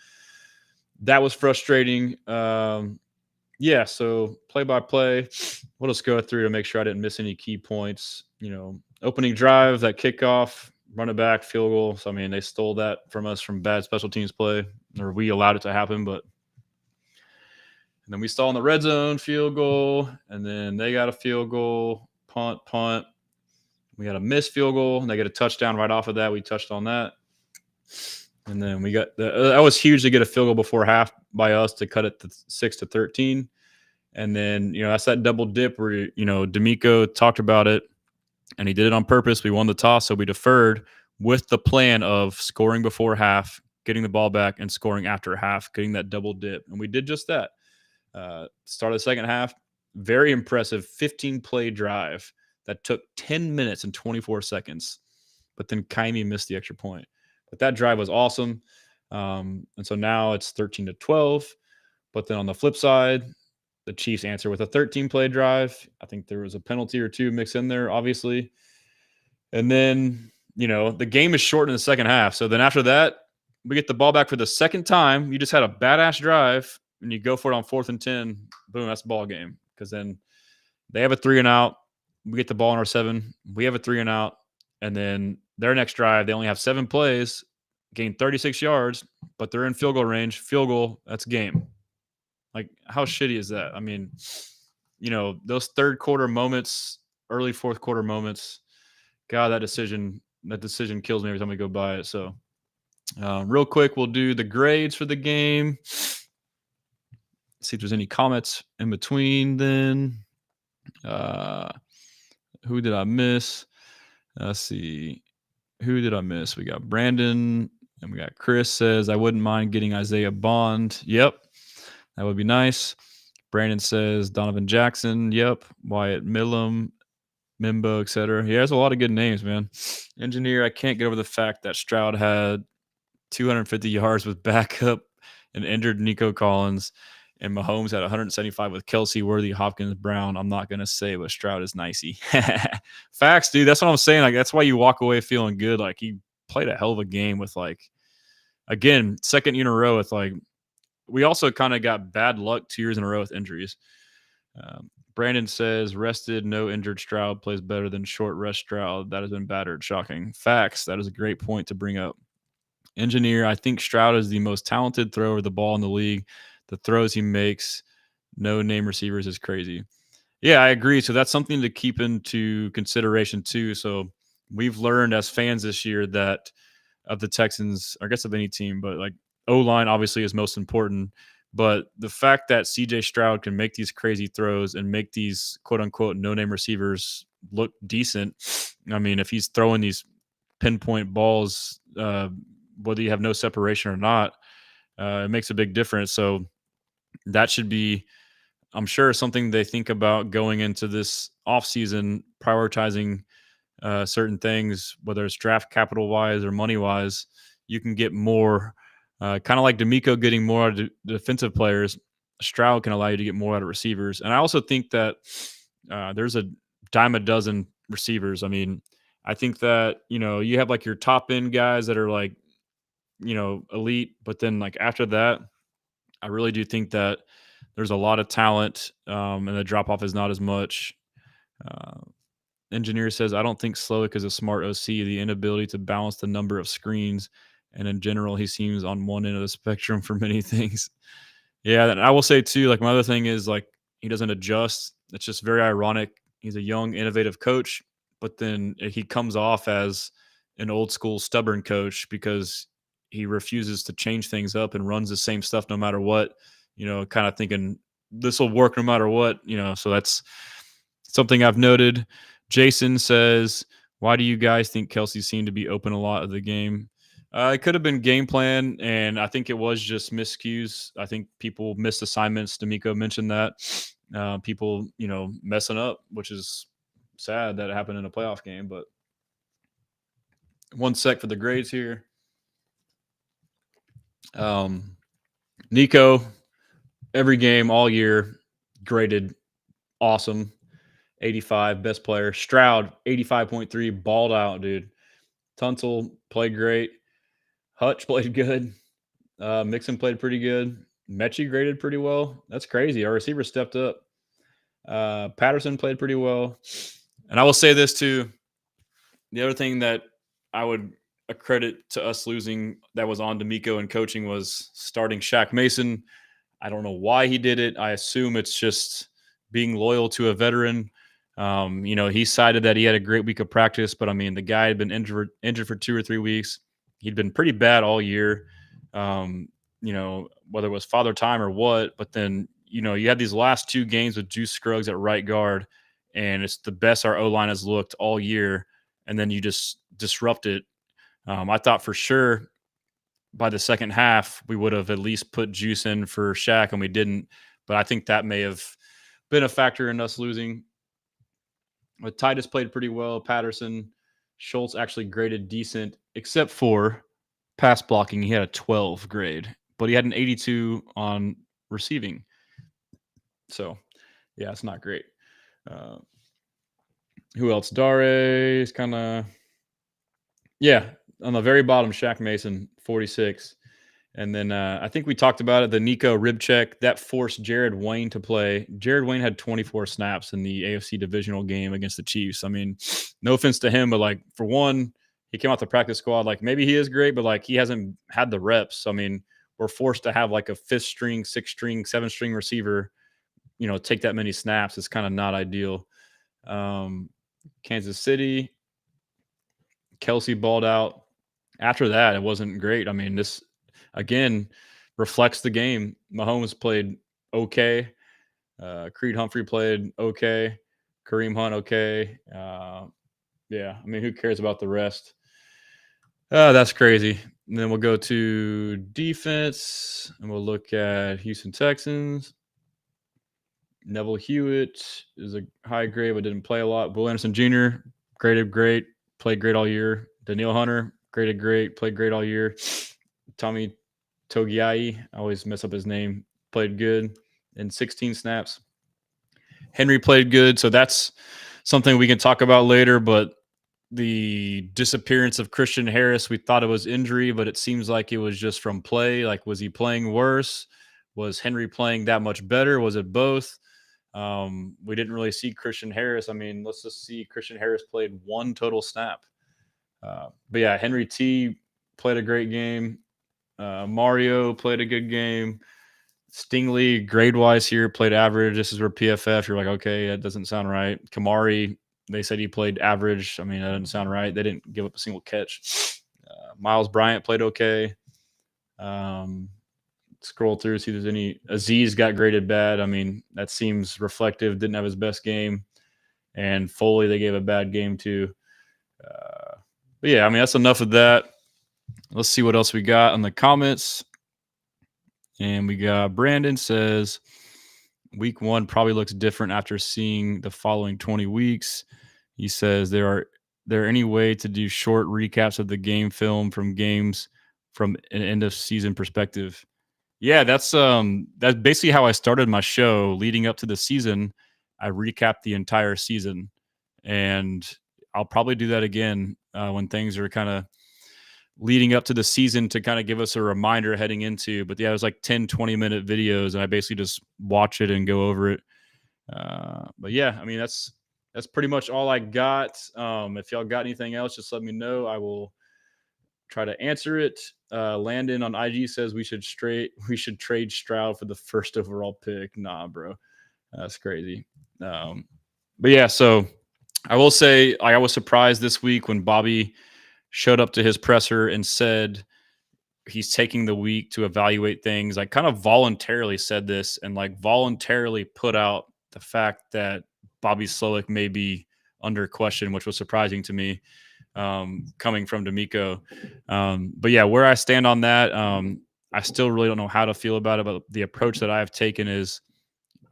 that was frustrating. Yeah, so play by play, we'll just go through to make sure I didn't miss any key points. Opening drive, that kickoff, run it back, field goal. So, I mean, they stole that from us from bad special teams play, or we allowed it to happen. And then we stall in the red zone, field goal, and then they got a field goal, punt. We had a missed field goal, and they get a touchdown right off of that. We touched on that. And then we got that was huge to get a field goal before half by us to cut it to 6-13. And then, that's that double dip where, D'Amico talked about it and he did it on purpose. We won the toss, so we deferred with the plan of scoring before half, getting the ball back, and scoring after half, getting that double dip. And we did just that. Start of the second half, very impressive 15-play drive that took 10 minutes and 24 seconds. But then Kaimi missed the extra point. But that drive was awesome. And so now it's 13-12. But then on the flip side, the Chiefs answer with a 13-play drive. I think there was a penalty or two mixed in there, obviously. And then, the game is short in the second half. So then after that, we get the ball back for the second time. You just had a badass drive, and you go for it on 4th and 10. Boom, that's the ball game. Because then they have a 3-and-out. We get the ball in our 7. We have a 3-and-out. And then their next drive, they only have 7 plays, gain 36 yards, but they're in field goal range. Field goal, that's game. Like, how shitty is that? I mean, those third quarter moments, early fourth quarter moments, God, that decision kills me every time we go by it. So real quick, we'll do the grades for the game. See if there's any comments in between then. Who did I miss? Let's see. Who did I miss? We got Brandon and we got Chris says, I wouldn't mind getting Isaiah Bond. Yep. That would be nice. Brandon says Donovan Jackson. Yep. Wyatt Millum, Mimbo, etc. Yeah, there's a lot of good names, man. Engineer, I can't get over the fact that Stroud had 250 yards with backup and injured Nico Collins, and Mahomes had 175 with Kelsey, Worthy, Hopkins, Brown. I'm not going to say, but Stroud is nicey. Facts, dude. That's what I'm saying. Like, that's why you walk away feeling good. Like, he played a hell of a game with, like, again, second year in a row with, like, we also kind of got bad luck 2 years in a row with injuries. Brandon says, rested, no injured Stroud plays better than short rest Stroud. That has been battered. Shocking. Facts. That is a great point to bring up. Engineer, I think Stroud is the most talented thrower of the ball in the league. The throws he makes, no name receivers, is crazy. Yeah, I agree. So that's something to keep into consideration too. So we've learned as fans this year that of the Texans, I guess of any team, but like O-line obviously is most important. But the fact that CJ Stroud can make these crazy throws and make these quote unquote no-name receivers look decent. I mean, if he's throwing these pinpoint balls, whether you have no separation or not, it makes a big difference. So that should be, I'm sure, something they think about going into this offseason, prioritizing certain things, whether it's draft capital wise or money wise. You can get more, kind of like D'Amico getting more out of defensive players. Stroud can allow you to get more out of receivers. And I also think that there's a dime a dozen receivers. I mean, I think that, you have like your top end guys that are like, elite, but then like after that, I really do think that there's a lot of talent, and the drop off is not as much. Engineer says, I don't think Slowick is a smart OC. The inability to balance the number of screens, and in general, he seems on one end of the spectrum for many things. Yeah, and I will say too, like my other thing is like he doesn't adjust. It's just very ironic. He's a young, innovative coach, but then he comes off as an old school, stubborn coach because he refuses to change things up and runs the same stuff no matter what, kind of thinking this will work no matter what, so that's something I've noted. Jason says, why do you guys think Kelsey seemed to be open a lot of the game? It could have been game plan, and I think it was just miscues. I think people missed assignments. D'Amico mentioned that. People, messing up, which is sad that it happened in a playoff game. But one sec for the grades here. Nico, every game all year, graded awesome. 85, best player. Stroud, 85.3, balled out, dude. Tunsil played great. Hutch played good. Mixon played pretty good. Mechie graded pretty well. That's crazy. Our receiver stepped up. Patterson played pretty well. And I will say this too. The other thing that I would accredit to us losing that was on D'Amico and coaching was starting Shaq Mason. I don't know why he did it. I assume it's just being loyal to a veteran. He cited that he had a great week of practice, but I mean, the guy had been injured for 2 or 3 weeks. He'd been pretty bad all year. Whether it was father time or what, but then, you had these last 2 games with Juice Scruggs at right guard, and it's the best our O-line has looked all year. And then you just disrupt it. I thought for sure by the second half, we would have at least put Juice in for Shaq, and we didn't. But I think that may have been a factor in us losing. But Titus played pretty well. Patterson, Schultz actually graded decent, except for pass blocking. He had a 12 grade, but he had an 82 on receiving. So, yeah, it's not great. Who else? Dare is kind of, on the very bottom, Shaq Mason, 46. And then I think we talked about it, the Nico rib check, that forced Jared Wayne to play. Jared Wayne had 24 snaps in the AFC divisional game against the Chiefs. I mean, no offense to him, but for one, he came out the practice squad. Maybe he is great, but he hasn't had the reps. I mean, we're forced to have a 5th string, 6th string, 7th string receiver, take that many snaps. It's kind of not ideal. Kansas City, Kelsey balled out. After that, it wasn't great. I mean, this again reflects the game. Mahomes played okay. Creed Humphrey played okay. Kareem Hunt okay. I mean, who cares about the rest? That's crazy. And then we'll go to defense, and we'll look at Houston Texans. Neville Hewitt is a high grade, but didn't play a lot. Will Anderson Jr. graded great, played great all year. Daniil Hunter graded great, played great all year. Tommy Togiai, I always mess up his name, played good in 16 snaps. Henry played good, so that's something we can talk about later, but the disappearance of Christian Harris, we thought it was injury, but it seems like it was just from play. Was he playing worse? Was Henry playing that much better? Was it both? We didn't really see Christian Harris. I mean, let's just see Christian Harris played 1 total snap. But yeah, Henry T played a great game. Mario played a good game. Stingley, grade-wise here, played average. This is where PFF, you're like, okay, that doesn't sound right. Kamari, they said he played average. I mean, that doesn't sound right. They didn't give up a single catch. Miles Bryant played okay. Scroll through, see if there's any. Aziz got graded bad. I mean, that seems reflective. Didn't have his best game. And Foley, they gave a bad game too. But yeah, I mean, that's enough of that. Let's see what else we got in the comments. And we got Brandon says, week 1 probably looks different after seeing the following 20 weeks. He says, there any way to do short recaps of the game film from games from an end of season perspective? Yeah, that's basically how I started my show leading up to the season. I recapped the entire season, and I'll probably do that again when things are kind of leading up to the season to kind of give us a reminder heading into. But yeah, it was 10, 20-minute videos, and I basically just watch it and go over it. But yeah, I mean, that's pretty much all I got. If y'all got anything else, just let me know. I will try to answer it. Landon on IG says we should trade Stroud for the 1st overall pick. Nah, bro, that's crazy. But yeah, so I will say I was surprised this week when Bobby showed up to his presser and said he's taking the week to evaluate things. I kind of voluntarily said this and like voluntarily put out the fact that Bobby Slowick may be under question, which was surprising to me, coming from D'Amico. But yeah, where I stand on that, I still really don't know how to feel about it. But the approach that I've taken is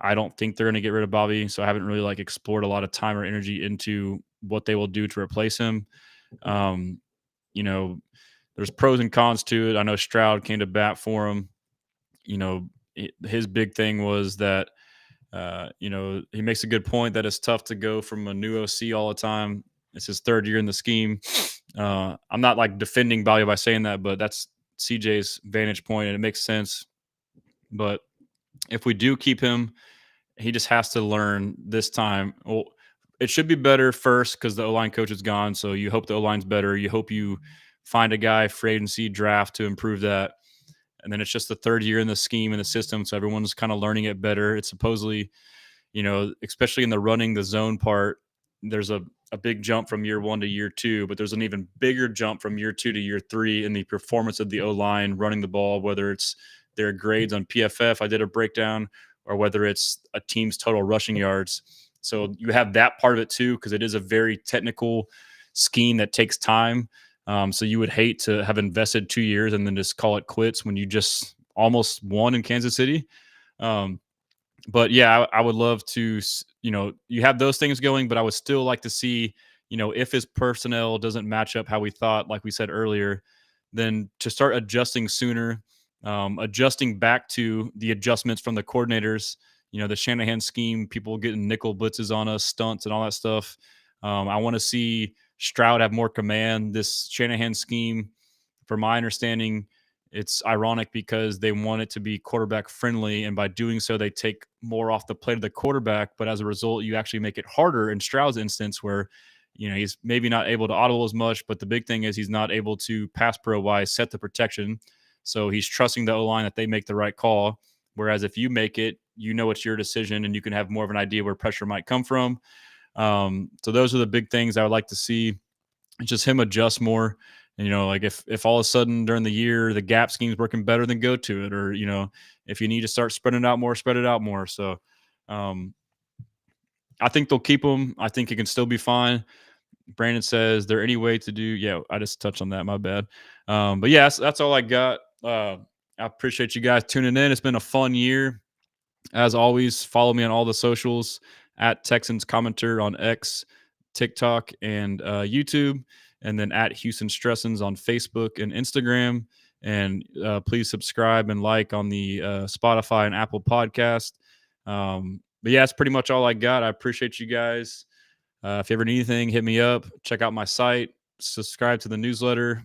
I don't think they're going to get rid of Bobby. So I haven't really like explored a lot of time or energy into what they will do to replace him. Um, you know, there's pros and cons to it. I know Stroud came to bat for him. His big thing was that, he makes a good point that it's tough to go from a new OC all the time. It's his third year in the scheme. I'm not like defending Bobby by saying that, but that's CJ's vantage point, and it makes sense. But if we do keep him, he just has to learn this time. Well, it should be better first because the O-line coach is gone. So you hope the O-line's better. You hope you find a guy free agency draft to improve that. And then it's just the third year in the scheme and the system. So everyone's kind of learning it better. It's supposedly, especially in the running the zone part, there's a big jump from year one to year two, but there's an even bigger jump from year two to year three in the performance of the O-line running the ball, whether it's their grades on PFF. I did a breakdown, or whether it's a team's total rushing yards. So you have that part of it too, because it is a very technical scheme that takes time. So you would hate to have invested 2 years and then just call it quits when you just almost won in Kansas City. But yeah, I would love to, you have those things going, but I would still like to see, if his personnel doesn't match up how we thought, like we said earlier, then to start adjusting sooner, adjusting back to the adjustments from the coordinators, the Shanahan scheme, people getting nickel blitzes on us, stunts and all that stuff. I want to see Stroud have more command. This Shanahan scheme, from my understanding, it's ironic because they want it to be quarterback friendly, and by doing so, they take more off the plate of the quarterback. But as a result, you actually make it harder in Stroud's instance, where he's maybe not able to audible as much. But the big thing is he's not able to pass pro wise set the protection. So he's trusting the O-line that they make the right call. Whereas if you make it, it's your decision, and you can have more of an idea where pressure might come from. So those are the big things I would like to see. It's just him adjust more. And, like if all of a sudden during the year the gap scheme's working better, than go to it. Or, if you need to start spreading it out more, spread it out more. So I think they'll keep him. I think it can still be fine. Brandon says, there any way to do? Yeah, I just touched on that. My bad. But yeah, that's all I got. I appreciate you guys tuning in. It's been a fun year. As always, follow me on all the socials at Texans Commenter on X, TikTok, and YouTube, and then at Houston Stressans on Facebook and Instagram. And please subscribe and like on the Spotify and Apple podcast. But yeah, that's pretty much all I got. I appreciate you guys. If you ever need anything, hit me up. Check out my site. Subscribe to the newsletter.